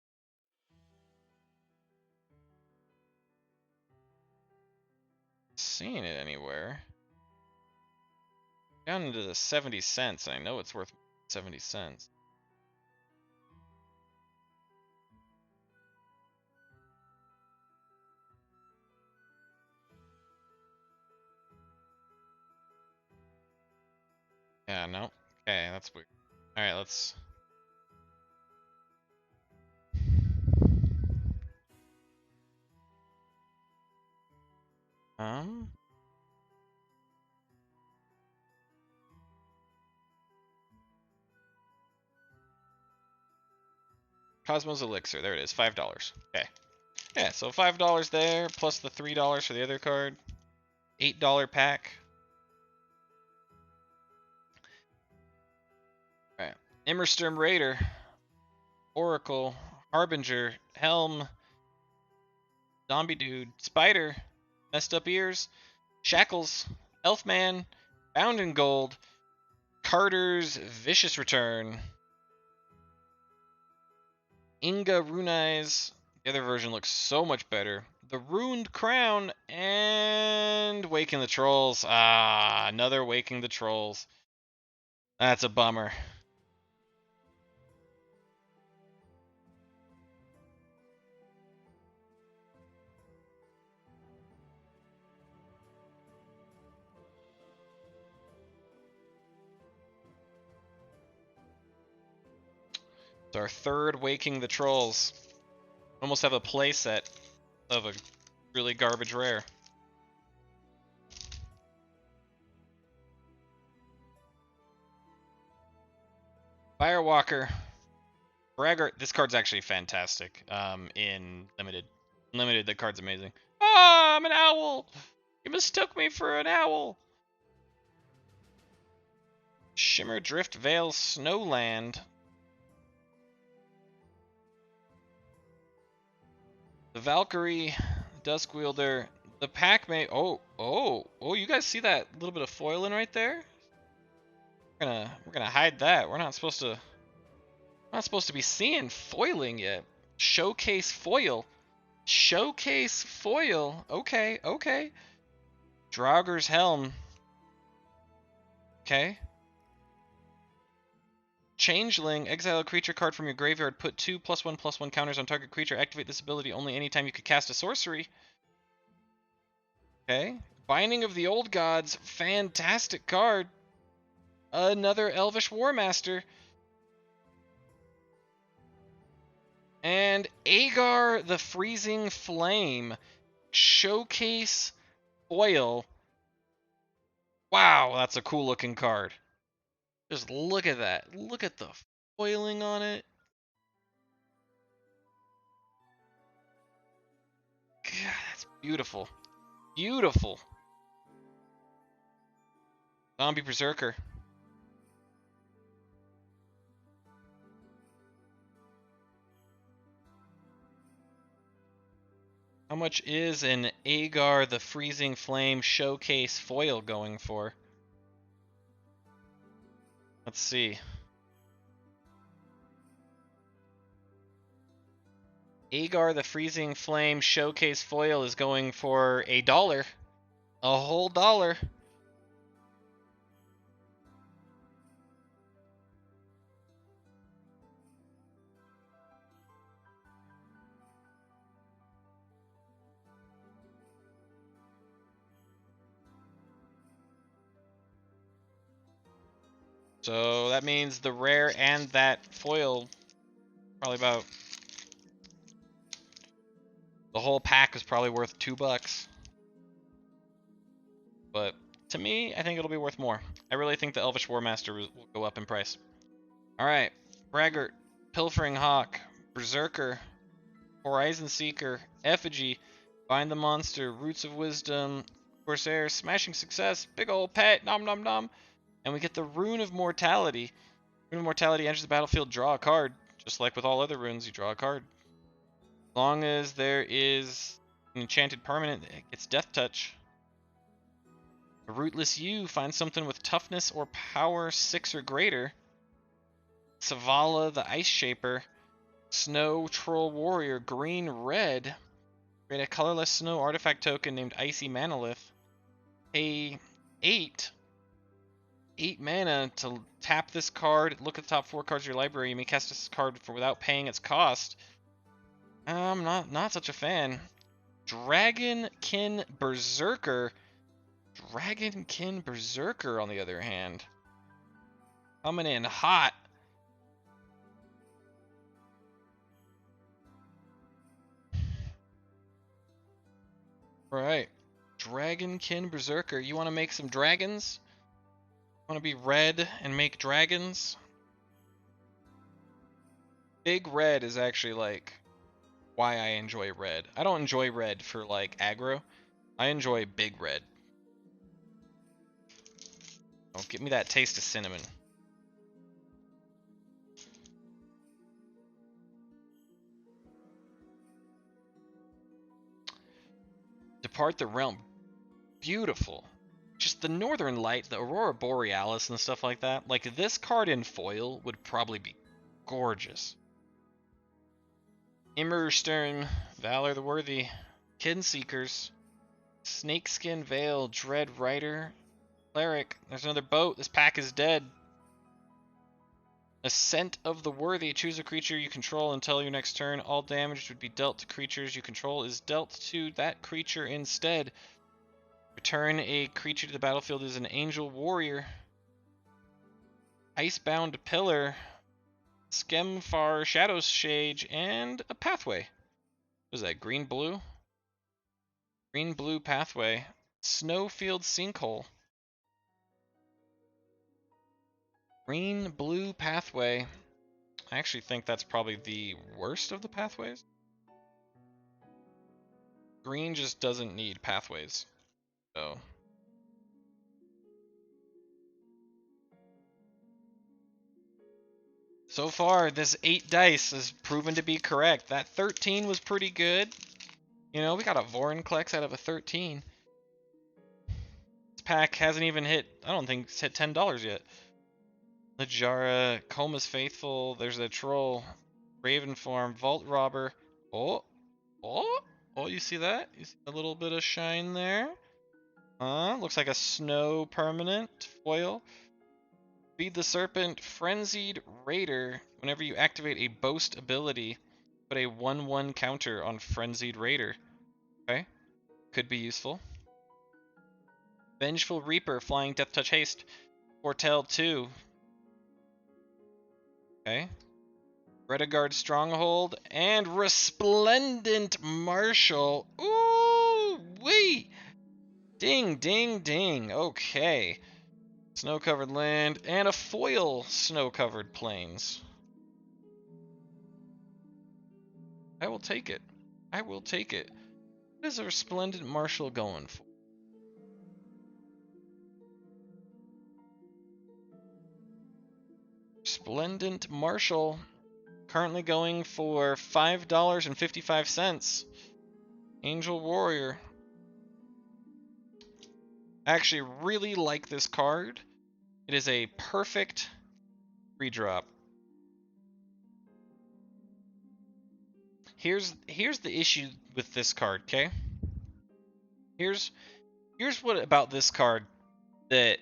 S1: Seeing it anywhere. Down into the 70 cents. I know it's worth 70 cents. Yeah, no. Okay, that's weird. Alright, let's... Cosmos Elixir. There it is. $5. Okay. Yeah, so $5 there, plus the $3 for the other card. $8 pack. Alright. Immersturm Raider. Oracle. Harbinger. Helm. Zombie Dude. Spider. Messed Up Ears. Shackles. Elfman. Bound in Gold. Carter's Vicious Return. Inga Runai's. The other version looks so much better. The Ruined Crown and Waking the Trolls. Ah, another Waking the Trolls. That's a bummer. It's our third Waking the Trolls. Almost have a playset of a really garbage rare. Firewalker. Braggart. This card's actually fantastic. In limited. Limited, the card's amazing. Ah, I'm an owl! You mistook me for an owl! Shimmer Drift Veil Snowland. The Valkyrie, Duskwielder, the Pac-Man. Oh! You guys see that little bit of foiling right there? We're gonna hide that. We're not supposed to be seeing foiling yet. Showcase foil. Showcase foil. Okay. Draugr's Helm. Okay. Changeling, exile a creature card from your graveyard, put 2 +1/+1 counters on target creature, activate this ability only anytime you could cast a sorcery. Okay. Binding of the Old Gods, fantastic card. Another Elvish War Master. And Agar the Freezing Flame, Showcase foil. Wow, that's a cool looking card. Just look at that. Look at the foiling on it. God, that's beautiful. Beautiful. Zombie Berserker. How much is an Agar the Freezing Flame Showcase foil going for? Let's see. Agar the Freezing Flame Showcase foil is going for $1. A whole dollar. So that means the rare and that foil, probably about, the whole pack is probably worth $2. But to me, I think it'll be worth more. I really think the Elvish War Master will go up in price. Alright, Braggart, Pilfering Hawk, Berserker, Horizon Seeker, Effigy, Bind the Monster, Roots of Wisdom, Corsair, smashing success, big ol' pet, nom nom nom. And we get the Rune of Mortality. Rune of Mortality enters the battlefield, draw a card. Just like with all other runes, you draw a card. As long as there is an enchanted permanent, it gets Death Touch. A Rootless U finds something with toughness or power 6 or greater. Savala the Ice Shaper. Snow Troll Warrior, green red. Create a colorless snow artifact token named Icy Manalith. Pay 8 mana to tap this card. Look at the top 4 cards of your library. You may cast this card without paying its cost. I'm not such a fan. Dragonkin Berserker. Dragonkin Berserker, on the other hand, coming in hot. All right, Dragonkin Berserker. You want to make some dragons? Want to be red and make dragons? Big red is actually like why I enjoy red. I don't enjoy red for like aggro. I enjoy big red. Oh, give me that taste of cinnamon. Depart the Realm. Beautiful. Just the Northern Light, the Aurora Borealis and stuff like that. Like, this card in foil would probably be gorgeous. Immersturm, Valor the Worthy, Kinseekers, Snakeskin Veil, Dread Rider, Cleric. There's another boat. This pack is dead. Ascent of the Worthy. Choose a creature you control until your next turn. All damage would be dealt to creatures you control is dealt to that creature instead. Return a creature to the battlefield as an Angel Warrior. Icebound Pillar. Skemfar, Shadow Shade, and a Pathway. What is that, green-blue? Green-blue Pathway. Snowfield Sinkhole. Green-blue Pathway. I actually think that's probably the worst of the pathways. Green just doesn't need pathways. So far, this 8 dice has proven to be correct. That 13 was pretty good. You know, we got a Vorinclex out of a 13. This pack hasn't even hit, I don't think it's hit $10 yet. Najara, Coma's Faithful, there's a Troll, Raven Farm, Vault Robber. Oh, you see that? You see a little bit of shine there? Looks like a snow permanent foil. Feed the Serpent, Frenzied Raider. Whenever you activate a boast ability, put a 1/1 counter on Frenzied Raider. Okay, could be useful. Vengeful Reaper, Flying Death Touch Haste. Foretell 2. Okay. Redegard Stronghold and Resplendent Marshal. Ooh, wee! Ding, ding, ding. Okay. Snow-covered land and a foil snow-covered plains. I will take it. I will take it. What is a Resplendent Marshal going for? Resplendent Marshal currently going for $5.55. Angel Warrior. I actually really like this card. It is a perfect redrop. Here's the issue with this card, okay? Here's what about this card that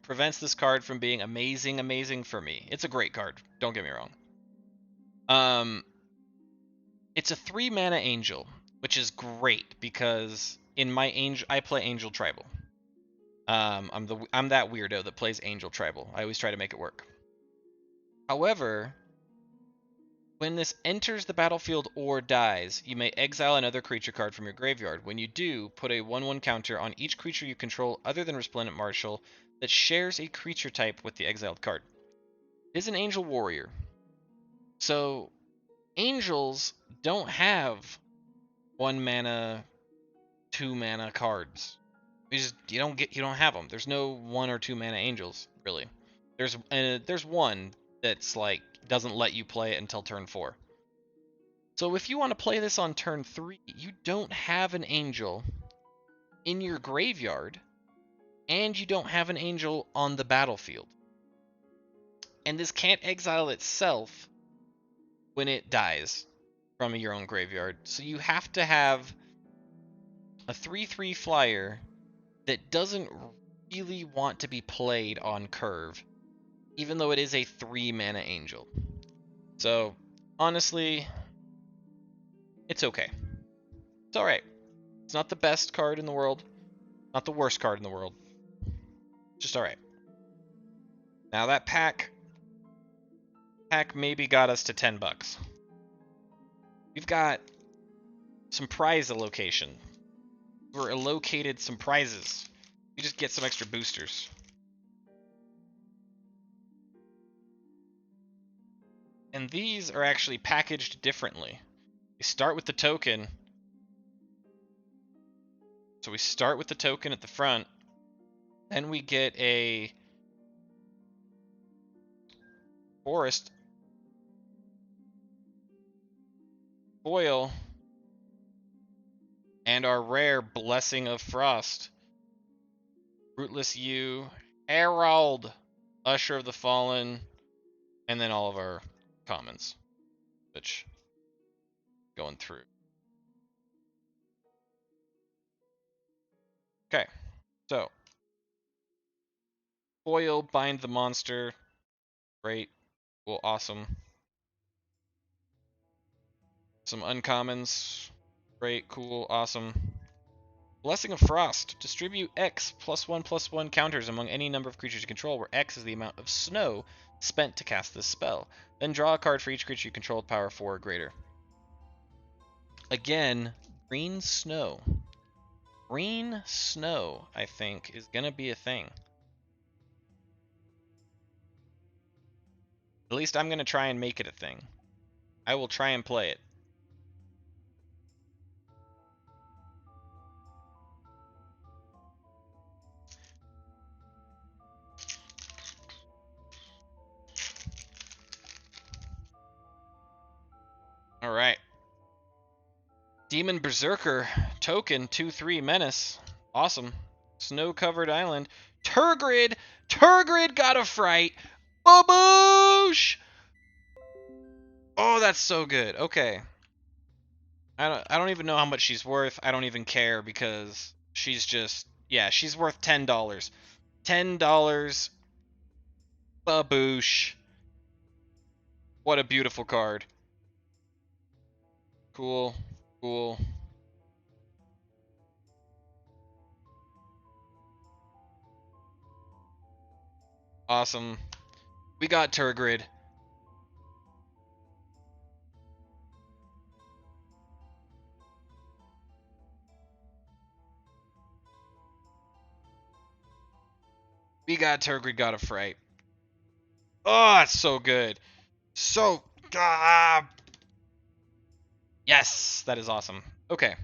S1: prevents this card from being amazing for me. It's a great card, don't get me wrong. It's a 3 mana angel, which is great because in my angel I play Angel Tribal. I'm that weirdo that plays Angel Tribal. I always try to make it work. However, when this enters the battlefield or dies, you may exile another creature card from your graveyard. When you do, put a 1/1 counter on each creature you control other than Resplendent Marshal that shares a creature type with the exiled card. It is an Angel Warrior. So, angels don't have 1 mana 2 mana cards. You don't have them. There's no 1 or 2 mana angels really. There's one that's like doesn't let you play it until turn 4. So if you want to play this on turn 3, you don't have an angel in your graveyard, and you don't have an angel on the battlefield. And this can't exile itself when it dies from your own graveyard. So you have to have a 3/3 flyer that doesn't really want to be played on curve, even though it is a 3 mana angel. So honestly, it's okay. It's alright. It's not the best card in the world, not the worst card in the world. Just alright. Now that pack maybe got us to $10. We've got some prize allocation. We're allocated some prizes. We just get some extra boosters. And these are actually packaged differently. We start with the token. So we start with the token at the front. Then we get a forest foil and our rare Blessing of Frost. Rootless Yew, Herald, Usher of the Fallen, and then all of our commons, which going through. Okay, so foil, bind the monster, great, cool, awesome. Some uncommons, great, cool, awesome. Blessing of Frost. Distribute X +1/+1 counters among any number of creatures you control, where X is the amount of snow spent to cast this spell. Then draw a card for each creature you control with power 4 or greater. Again, green snow. Green snow, I think, is going to be a thing. At least I'm going to try and make it a thing. I will try and play it. Alright. Demon Berserker. Token, 2/3 Menace. Awesome. Snow-covered island. Turgrid! Turgrid got a fright! Baboosh! Oh, that's so good. Okay. I don't even know how much she's worth. I don't even care because she's just, yeah, she's worth $10. $10. Baboosh. What a beautiful card. Cool. Cool. Awesome. We got Turgrid. We got Turgrid, got a fright. Oh, that's so good. So, yes, that is awesome. Okay.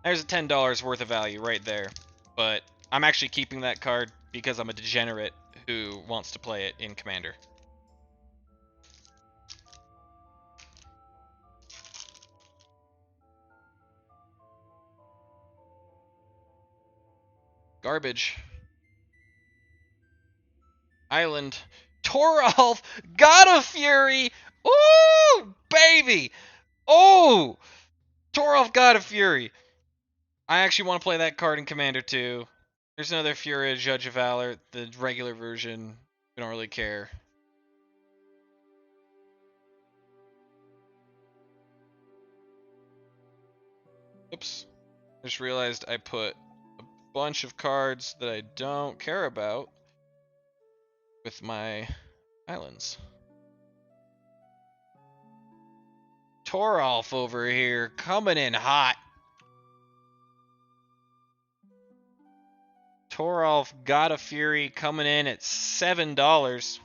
S1: There's a $10 worth of value right there. But I'm actually keeping that card because I'm a degenerate who wants to play it in Commander. Garbage. Island. Toralf got a Fury. Ooh, baby. Oh, Toralf got a Fury. I actually want to play that card in Commander too. There's another Fury, Judge of Valor, the regular version. We don't really care. Oops. Just realized I put a bunch of cards that I don't care about with my islands. Toralf over here coming in hot. Toralf got a Fury coming in at $7.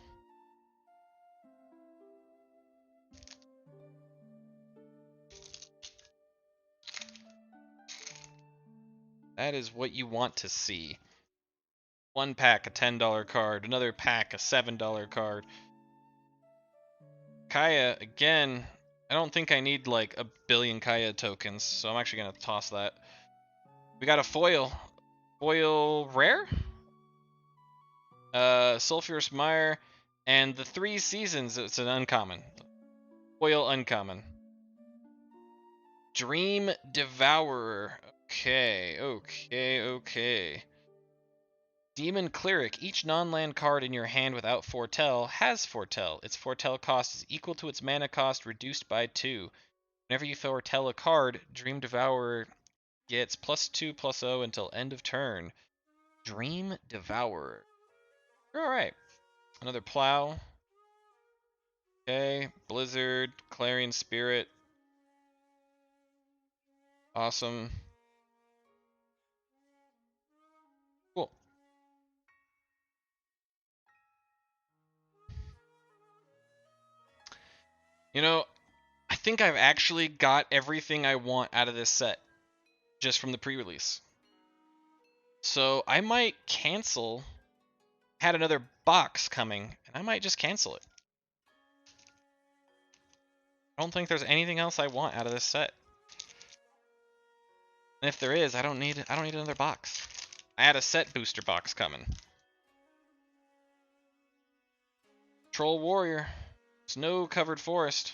S1: That is what you want to see. One pack, a $10 card. Another pack, a $7 card. Kaya, again, I don't think I need like a billion Kaya tokens, so I'm actually going to toss that. We got a foil. Foil rare? Sulphurous Mire, and the 3 seasons, it's an uncommon. Foil uncommon. Dream Devourer. Okay. Demon Cleric. Each non-land card in your hand without Foretell has Foretell. Its Foretell cost is equal to its mana cost reduced by 2. Whenever you foretell a card, Dream Devourer gets +2/+0 until end of turn. Dream Devourer. Alright. Another Plow. Okay. Blizzard. Clarion Spirit. Awesome. Cool. You know, I think I've actually got everything I want out of this set just from the pre-release. So I might cancel. Had another box coming, and I might just cancel it. I don't think there's anything else I want out of this set. And if there is, I don't need another box. I had a set booster box coming. Troll Warrior. Snow-covered forest.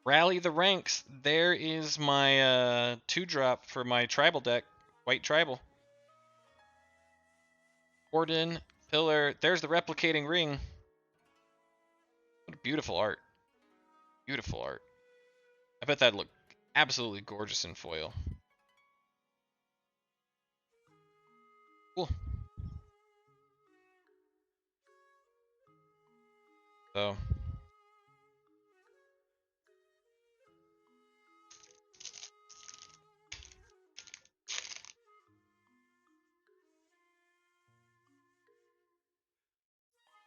S1: Rally the ranks. There is my 2-drop for my tribal deck. White tribal. Warden, Pillar. There's the replicating ring. What beautiful art. Beautiful art. I bet that'd look absolutely gorgeous in foil. Cool. So.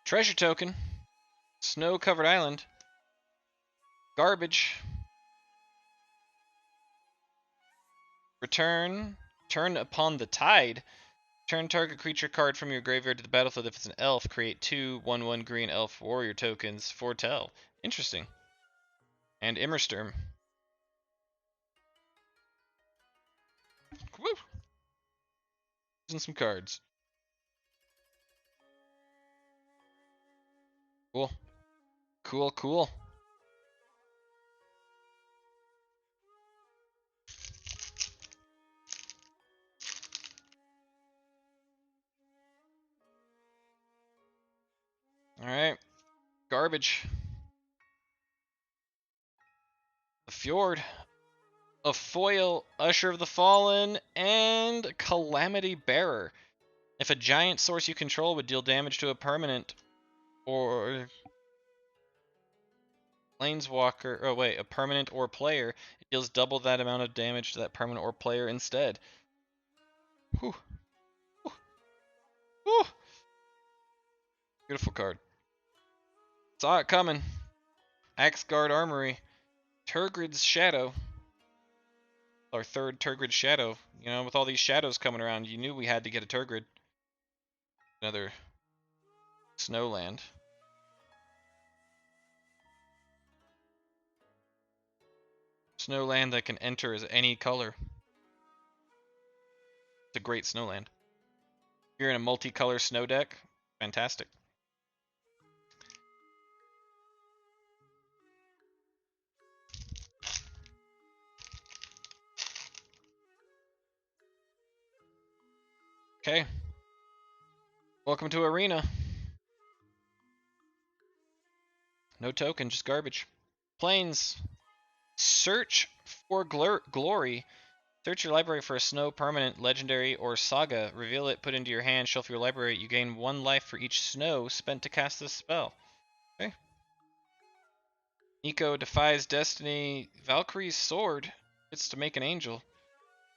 S1: Treasure token. Snow-covered island. Garbage. Return. Turn upon the tide. Turn target creature card from your graveyard to the battlefield. If it's an elf, create 2/1/1 green elf warrior tokens. Foretell. Interesting. And Immersturm. Woo! Using some cards. Cool. Cool. Alright. Garbage. The Fjord. A foil, Usher of the Fallen, and Calamity Bearer. If a giant source you control would deal damage to a permanent or planeswalker, a permanent or player, it deals double that amount of damage to that permanent or player instead. Whew. Whew. Beautiful card. Saw it coming. Axgard Armory. Turgrid's Shadow. Our 3rd Turgrid Shadow. You know, with all these shadows coming around, you knew we had to get a Turgrid. Another Snowland. Snowland that can enter as any color. It's a great Snowland. If you're in a multicolor snow deck, fantastic. Okay. Welcome to Arena. No token, just garbage. Planes. Search for glory. Search your library for a snow permanent, legendary, or saga. Reveal it, put into your hand, shuffle your library. You gain 1 life for each snow spent to cast this spell. Okay. Nico defies destiny. Valkyrie's sword. It's to make an angel.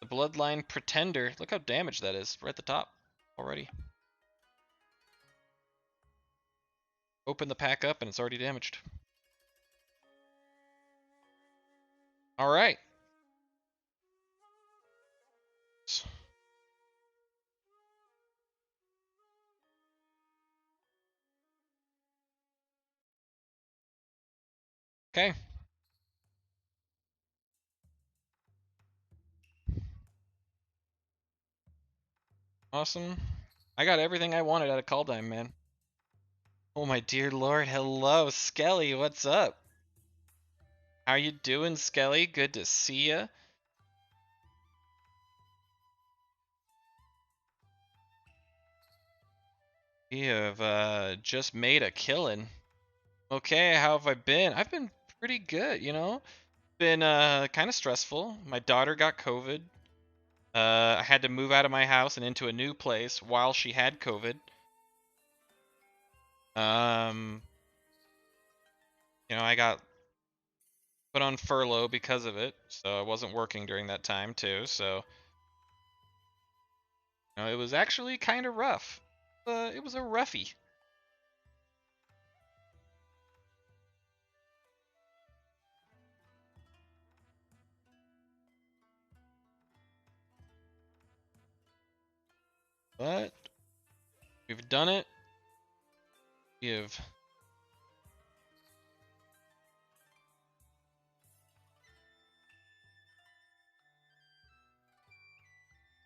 S1: The Bloodline Pretender. Look how damaged that is. Right at the top already. Open the pack up and it's already damaged. Alright. Okay. Awesome. I got everything I wanted out of Kaldheim, man. Oh my dear lord, hello, Skelly, what's up? How you doing, Skelly? Good to see ya. We have just made a killing. Okay, how have I been? I've been pretty good, you know? Been kind of stressful. My daughter got COVID. I had to move out of my house and into a new place while she had COVID. Um, I got put on furlough because of it, so I wasn't working during that time too. So, it was actually kind of rough. It was a roughie. But we've done it. We have.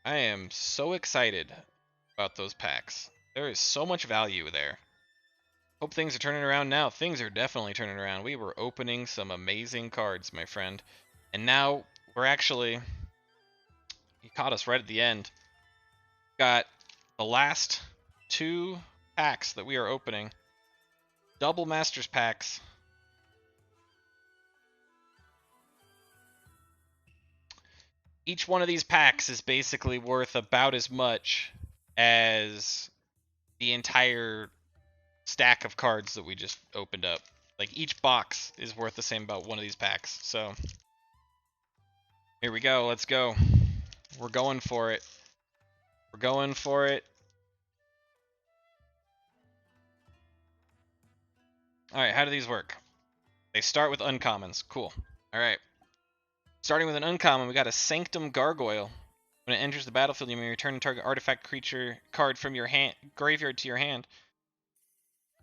S1: I am so excited about those packs. There is so much value there. Hope things are turning around now. Things are definitely turning around. We were opening some amazing cards, my friend. And now we're actually. He caught us right at the end. Got the last 2 packs that we are opening. Double Masters packs. Each one of these packs is basically worth about as much as the entire stack of cards that we just opened up. Like each box is worth the same about one of these packs. So here we go. Let's go. We're going for it. We're going for it. All right, how do these work? They start with uncommons. Cool. All right. Starting with an uncommon, we got a Sanctum Gargoyle. When it enters the battlefield, you may return a target artifact creature card from your graveyard to your hand.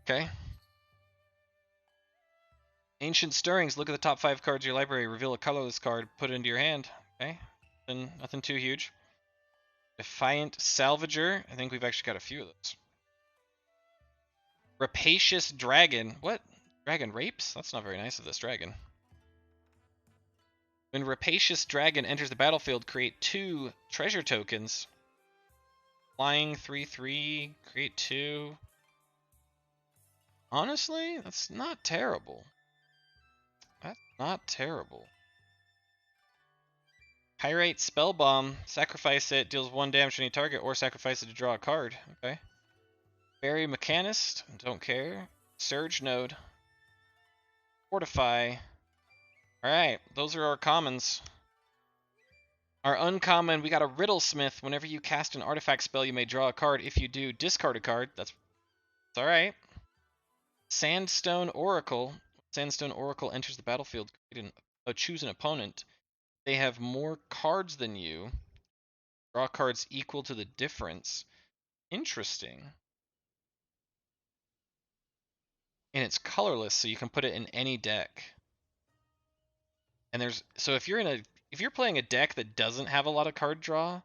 S1: Okay. Ancient Stirrings. Look at the top 5 cards of your library. Reveal a colorless card. Put it into your hand. Okay. Nothing too huge. Defiant Salvager. I think we've actually got a few of those. Rapacious Dragon. What? Dragon rapes? That's not very nice of this dragon. When Rapacious Dragon enters the battlefield, create 2 treasure tokens. Flying 3/3. Create 2. Honestly, that's not terrible. That's not terrible. Pyrite Spellbomb. Sacrifice it, deals 1 damage to any target, or sacrifice it to draw a card. Okay. Fairy Mechanist. Don't care. Surge Node. Fortify. Alright, those are our commons. Our uncommon, we got a Riddlesmith. Whenever you cast an artifact spell, you may draw a card. If you do, discard a card. That's alright. Sandstone Oracle. Sandstone Oracle enters the battlefield. Choose an opponent. They have more cards than you. Draw cards equal to the difference. Interesting. And it's colorless, so you can put it in any deck. And if you're playing a deck that doesn't have a lot of card draw, I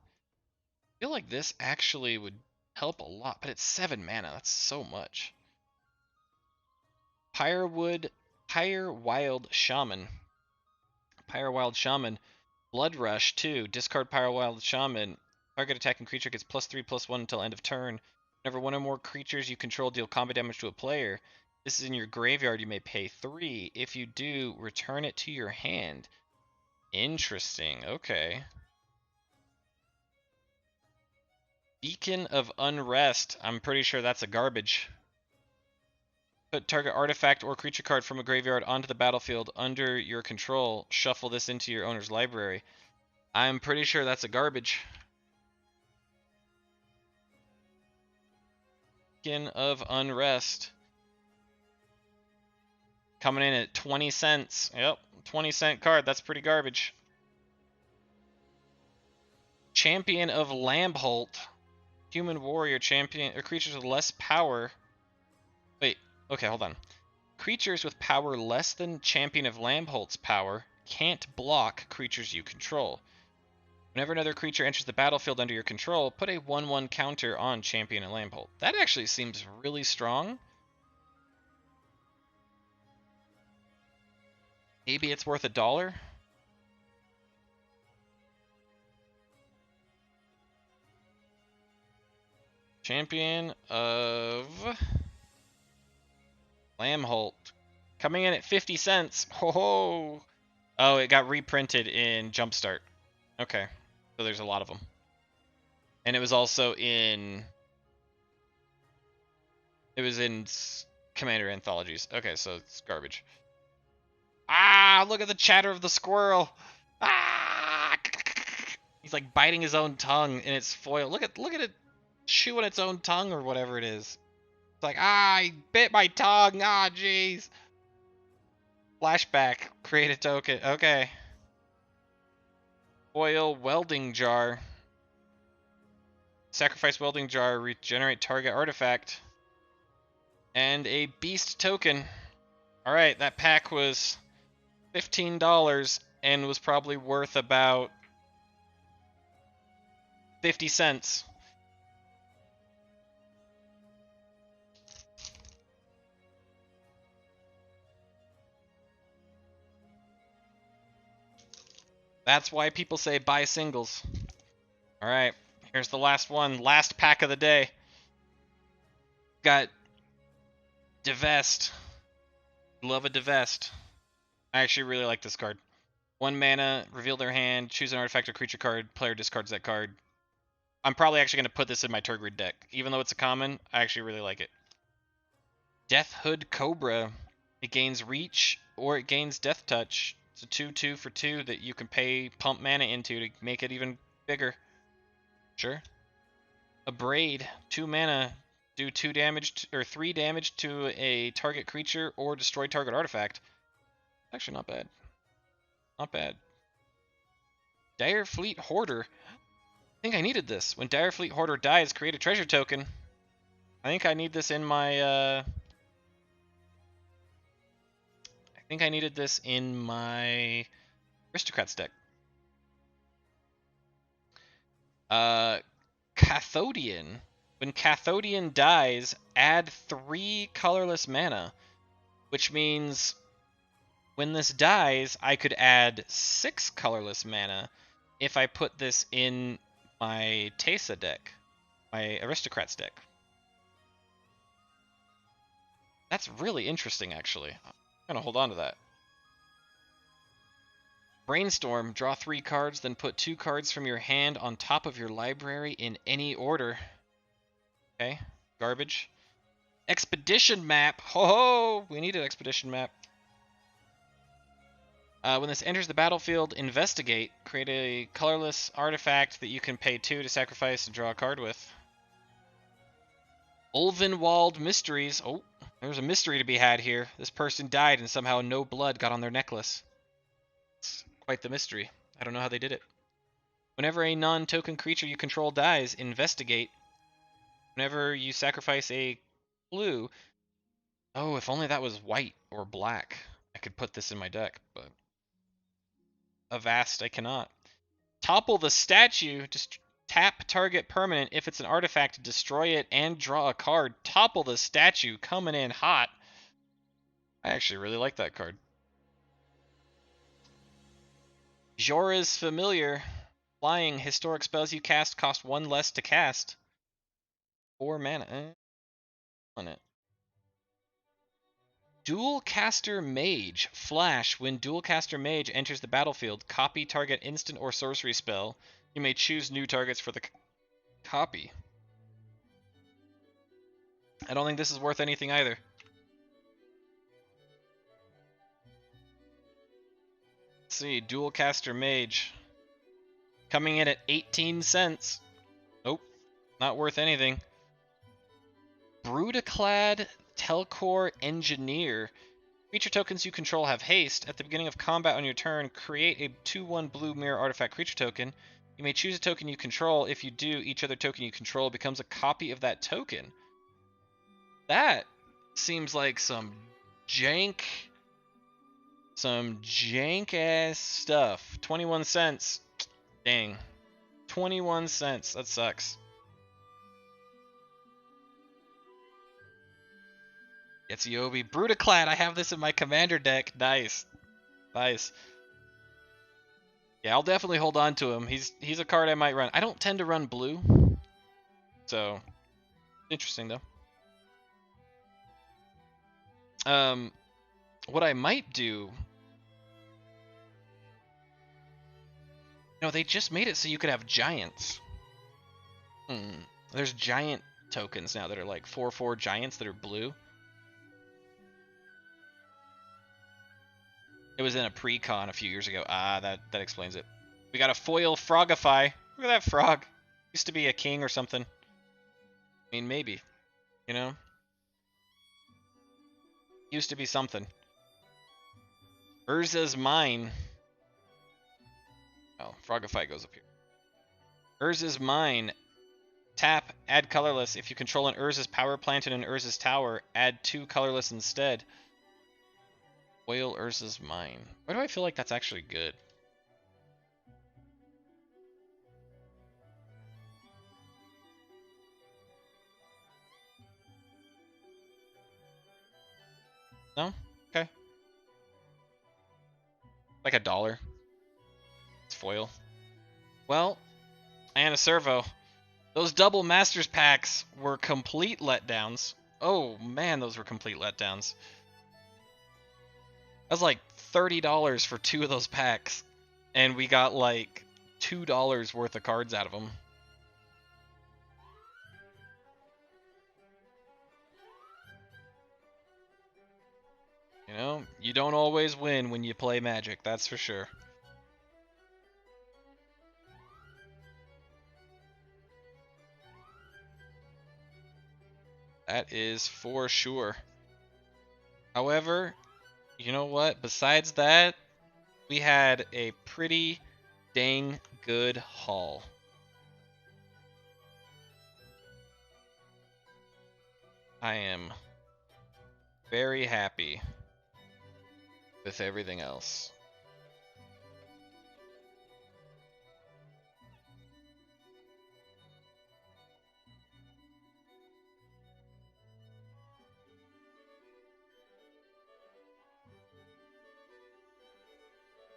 S1: feel like this actually would help a lot. But it's 7 mana. That's so much. Pyrewild Shaman. Pyrewild Shaman. Blood Rush 2. Discard Pyrewild Shaman. Target attacking creature gets +3/+1 until end of turn. Whenever one or more creatures you control deal combat damage to a player, this is in your graveyard, you may pay 3. If you do, return it to your hand. Interesting. Okay. Beacon of Unrest. I'm pretty sure that's a garbage. Put target artifact or creature card from a graveyard onto the battlefield under your control. Shuffle this into your owner's library. I'm pretty sure that's a garbage. Beacon of Unrest. Coming in at 20 cents. Yep, 20-cent card. That's pretty garbage. Champion of Lambholt. Human warrior champion. Or creatures with less power. Wait, okay, hold on. creatures with power less than Champion of Lambholt's power can't block creatures you control. Whenever another creature enters the battlefield under your control, put a 1/1 counter on Champion of Lambholt. That actually seems really strong. Maybe it's worth $1. Champion of Lambholt. Coming in at 50 cents. Ho ho! Oh, it got reprinted in Jumpstart. Okay. So there's a lot of them. And it was also in... It was in Commander Anthologies. Okay, so it's garbage. Ah, look at the chatter of the squirrel. Ah! He's like biting his own tongue in its foil. Look at it chewing its own tongue or whatever it is. It's like, I bit my tongue. Ah, jeez. Flashback. Create a token. Okay. Foil welding jar. Sacrifice welding jar. Regenerate target artifact. And a beast token. Alright, that pack was $15 and was probably worth about 50 cents. That's why people say buy singles. Alright, here's the last one. Last pack of the day. Got Divest. Love a Divest. I actually really like this card. 1 mana, reveal their hand, choose an artifact or creature card, player discards that card. I'm probably actually going to put this in my Turgid deck. Even though it's a common, I actually really like it. Death Hood Cobra. It gains reach or it gains death touch. It's a 2/2 for 2 that you can pay pump mana into to make it even bigger. Sure. Abrade. 2 mana. Do 2 damage or 3 damage to a target creature or destroy target artifact. Actually not bad. Not bad. Dire Fleet Hoarder. I think I needed this. When Dire Fleet Hoarder dies, create a treasure token. I think I need this in my I think I needed this in my Aristocrats deck. Cathodian. When Cathodian dies, add 3 colorless mana, which means when this dies, I could add 6 colorless mana if I put this in my Teysa deck, my Aristocrats deck. That's really interesting, actually. I'm going to hold on to that. Brainstorm. Draw 3 cards, then put 2 cards from your hand on top of your library in any order. Okay, garbage. Expedition Map. Ho ho! We need an Expedition Map. When this enters the battlefield, investigate. Create a colorless artifact that you can pay 2 to sacrifice and draw a card with. Ulvenwald Mysteries. Oh, there's a mystery to be had here. This person died and somehow no blood got on their necklace. It's quite the mystery. I don't know how they did it. Whenever a non-token creature you control dies, investigate. Whenever you sacrifice a blue... Oh, if only that was white or black. I could put this in my deck, but... Avast, I cannot. Topple the statue. Just tap target permanent. If it's an artifact, destroy it and draw a card. Topple the statue. Coming in hot. I actually really like that card. Jorah's Familiar. Flying. Historic spells you cast cost 1 less to cast. 4 mana. On it. Dualcaster Mage. Flash. When Dualcaster Mage enters the battlefield, copy target instant or sorcery spell. You may choose new targets for the copy. I don't think this is worth anything either. Let's see. Dualcaster Mage. Coming in at 18 cents. Nope. Not worth anything. Brutaclad Telcor Engineer. Creature tokens you control have haste. At the beginning of combat on your turn, create a 2/1 blue mirror artifact creature token. You may choose a token you control. If you do, each other token you control becomes a copy of that token. That seems like some jank. Some jank ass stuff. 21 cents. Dang. 21 cents. That sucks. It's Yobi. Brutaclad. I have this in my commander deck. Nice. Nice. Yeah, I'll definitely hold on to him. He's a card I might run. I don't tend to run blue. So, interesting though. What I might do... No, they just made it so you could have giants. There's giant tokens now that are like 4/4 giants that are blue. It was in a pre-con a few years ago. Ah, that explains it. We got a foil Frogify. Look at that frog. Used to be a king or something. I mean, maybe. You know? Used to be something. Urza's Mine. Oh, Frogify goes up here. Urza's Mine. Tap, add colorless. If you control an Urza's power plant and an Urza's tower, add 2 colorless instead. Whale Urza's Mine. Why do I feel like that's actually good? No? Okay. Like $1. It's foil. Well, and a servo. Those double Masters packs were complete letdowns. Oh man, those were complete letdowns. That was like $30 for 2 of those packs. And we got like $2 worth of cards out of them. You know, you don't always win when you play Magic, that's for sure. That is for sure. However, you know what? Besides that, we had a pretty dang good haul. I am very happy with everything else.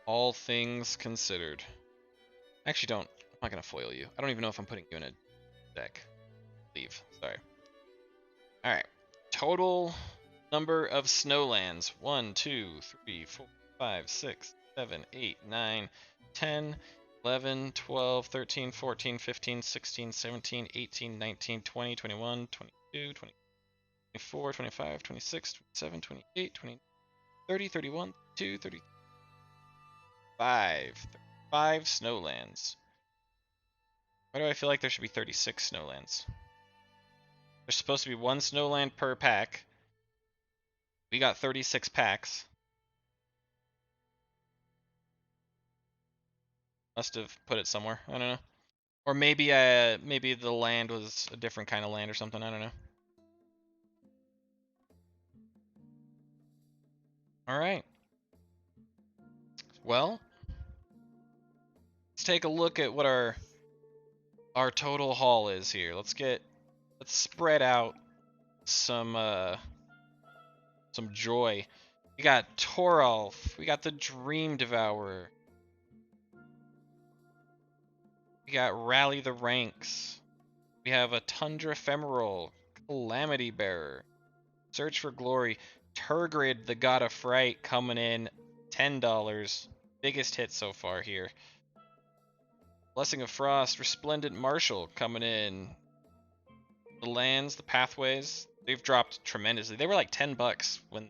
S1: All things considered. Actually, I'm not gonna foil you. I don't even know if I'm putting you in a deck. Leave. Sorry. Alright. Total number of snowlands. 1, 2, 3, 4, 5, 6, 7, 8, 9, 10, 11, 12, 13, 14, 15, 16, 17, 18, 19, 20, 21, 22, 24, 25, 26, 27, 28, 29, 30, 31, 32, 35 snowlands. Why do I feel like there should be 36 snowlands? There's supposed to be 1 snowland per pack. We got 36 packs. Must have put it somewhere. I don't know. Or maybe the land was a different kind of land or something. I don't know. All right. Well, let's take a look at what our total haul is here. Let's spread out some joy. We got Toralf. We got the Dream Devourer. We got Rally the Ranks. We have a Tundra Ephemeral, Calamity Bearer, Search for Glory, Turgrid, the God of Fright, coming in $10. Biggest hit so far here. Blessing of Frost, Resplendent Marshal coming in. The lands, the pathways, they've dropped tremendously. They were like $10 when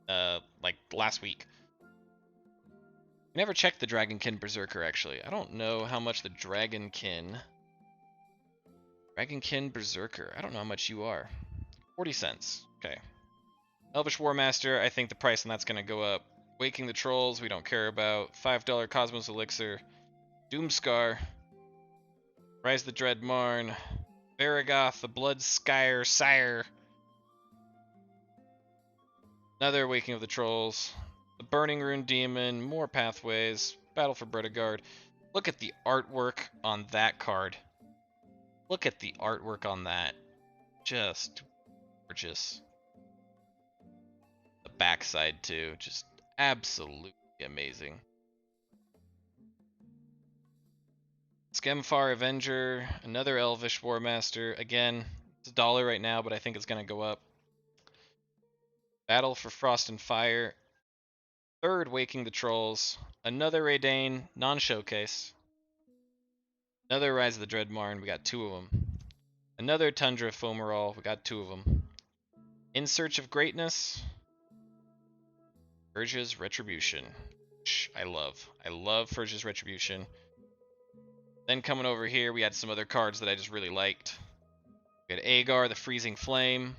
S1: like last week. I never checked the Dragonkin Berserker actually. I don't know how much the Dragonkin Berserker. I don't know how much you are. 40 cents. Okay. Elvish Warmaster, I think the price on that's going to go up. Waking the Trolls, we don't care about. $5 Cosmos Elixir. Doomscar. Rise the Dread Marn. Varigoth, the Blood Sire. Another Awakening of the Trolls. The Burning Rune Demon. More Pathways. Battle for Bredegard. Look at the artwork on that card. Look at the artwork on that. Just gorgeous. The backside too. Just absolutely amazing. Skemfar Avenger. Another Elvish War Master. Again, it's $1 right now, but I think it's going to go up. Battle for Frost and Fire. Third Waking the Trolls. Another Raidane, non-showcase. Another Rise of the Dreadmarn, we got 2 of them. Another Tundra Fomerall, we got 2 of them. In Search of Greatness. Furja's Retribution, which I love. I love Furja's Retribution. Then coming over here, we had some other cards that I just really liked. We had Agar, the Freezing Flame.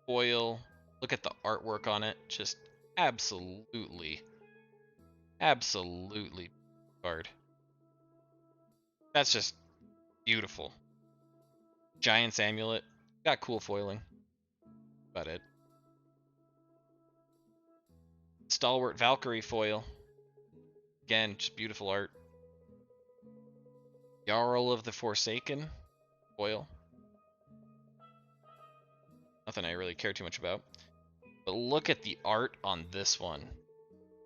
S1: Foil. Look at the artwork on it. Just absolutely card. That's just beautiful. Giant's Amulet. Got cool foiling. About it. Stalwart Valkyrie foil. Again, just beautiful art. Jarl of the Forsaken foil. Nothing I really care too much about. But look at the art on this one.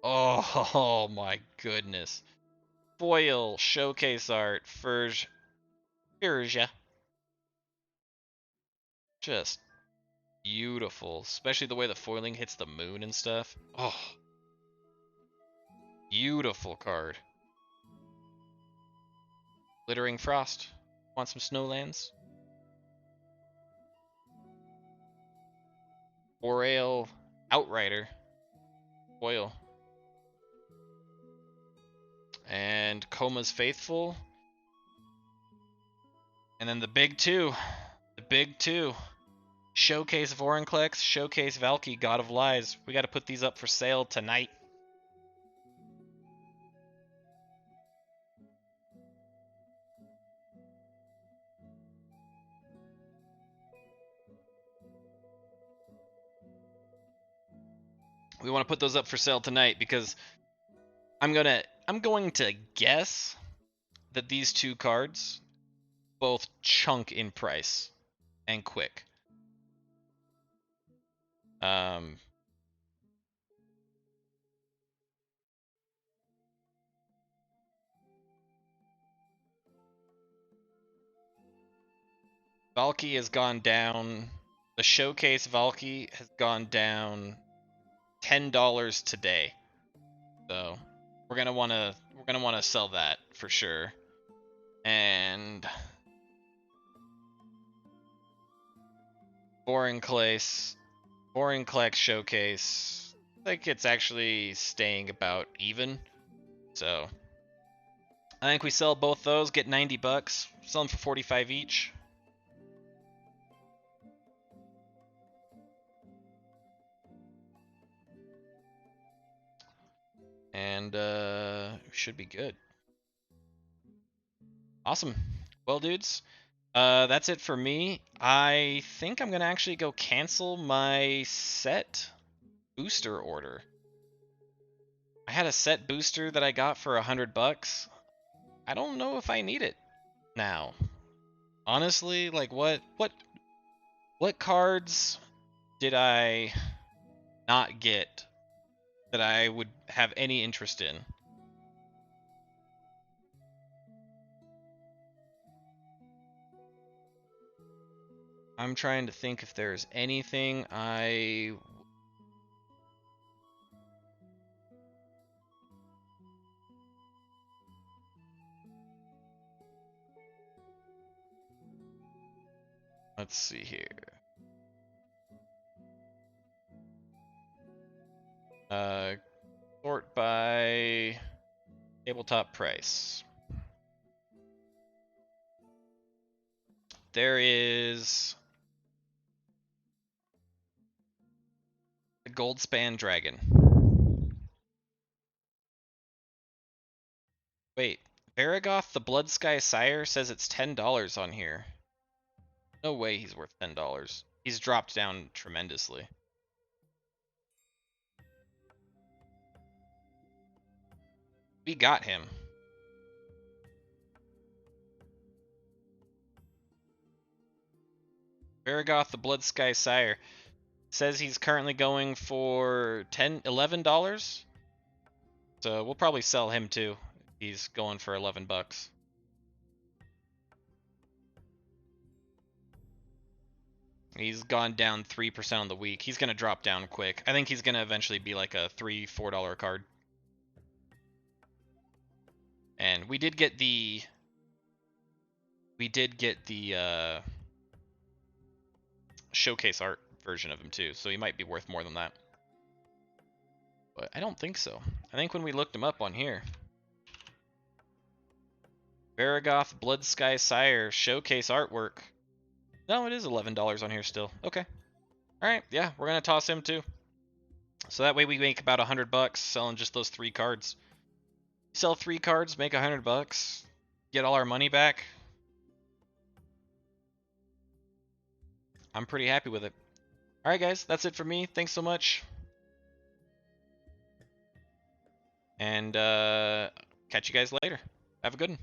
S1: Oh my goodness. Foil showcase art. Furja. Just beautiful. Especially the way the foiling hits the moon and stuff. Oh. Beautiful card. Glittering Frost. Want some Snowlands? Boreal Outrider. Foil. And Koma's Faithful. And then the big 2. The big 2. Showcase Vorinclex, Showcase Valky, God of Lies. We got to put these up for sale tonight. We want to put those up for sale tonight because I'm going to guess that these 2 cards both chunk in price and quick. Valky has gone down. The Showcase Valky has gone down $10 today. So we're gonna wanna sell that for sure. And Vorinclex Showcase, I think it's actually staying about even. So I think we sell both those, get $90, sell them for 45 each. And should be good. Awesome. Well, dudes, that's it for me. I think I'm gonna actually go cancel my set booster order. I had a set booster that I got for $100. I don't know if I need it now. Honestly, like what cards did I not get that I would have any interest in? I'm trying to think if there's anything let's see here. Sort by tabletop price. There is the Goldspan Dragon. Wait, Varagoth the Bloodsky Sire says it's $10 on here. No way he's worth $10. He's dropped down tremendously. We got him. Varagoth the Blood Sky Sire says he's currently going for $11. So we'll probably sell him too. He's going for 11 bucks. He's gone down 3% on the week. He's going to drop down quick. I think he's going to eventually be like a $3, $4 card. And we did get the showcase art version of him too, so he might be worth more than that. But I don't think so. I think when we looked him up on here, Varagoth Blood Sky Sire showcase artwork. No, it is $11 on here still. Okay. Alright, yeah, we're gonna toss him too. So that way we make about 100 bucks selling just those 3 cards. Sell 3 cards, make 100 bucks, get all our money back. I'm pretty happy with it. Alright guys, that's it for me. Thanks so much. And catch you guys later. Have a good one.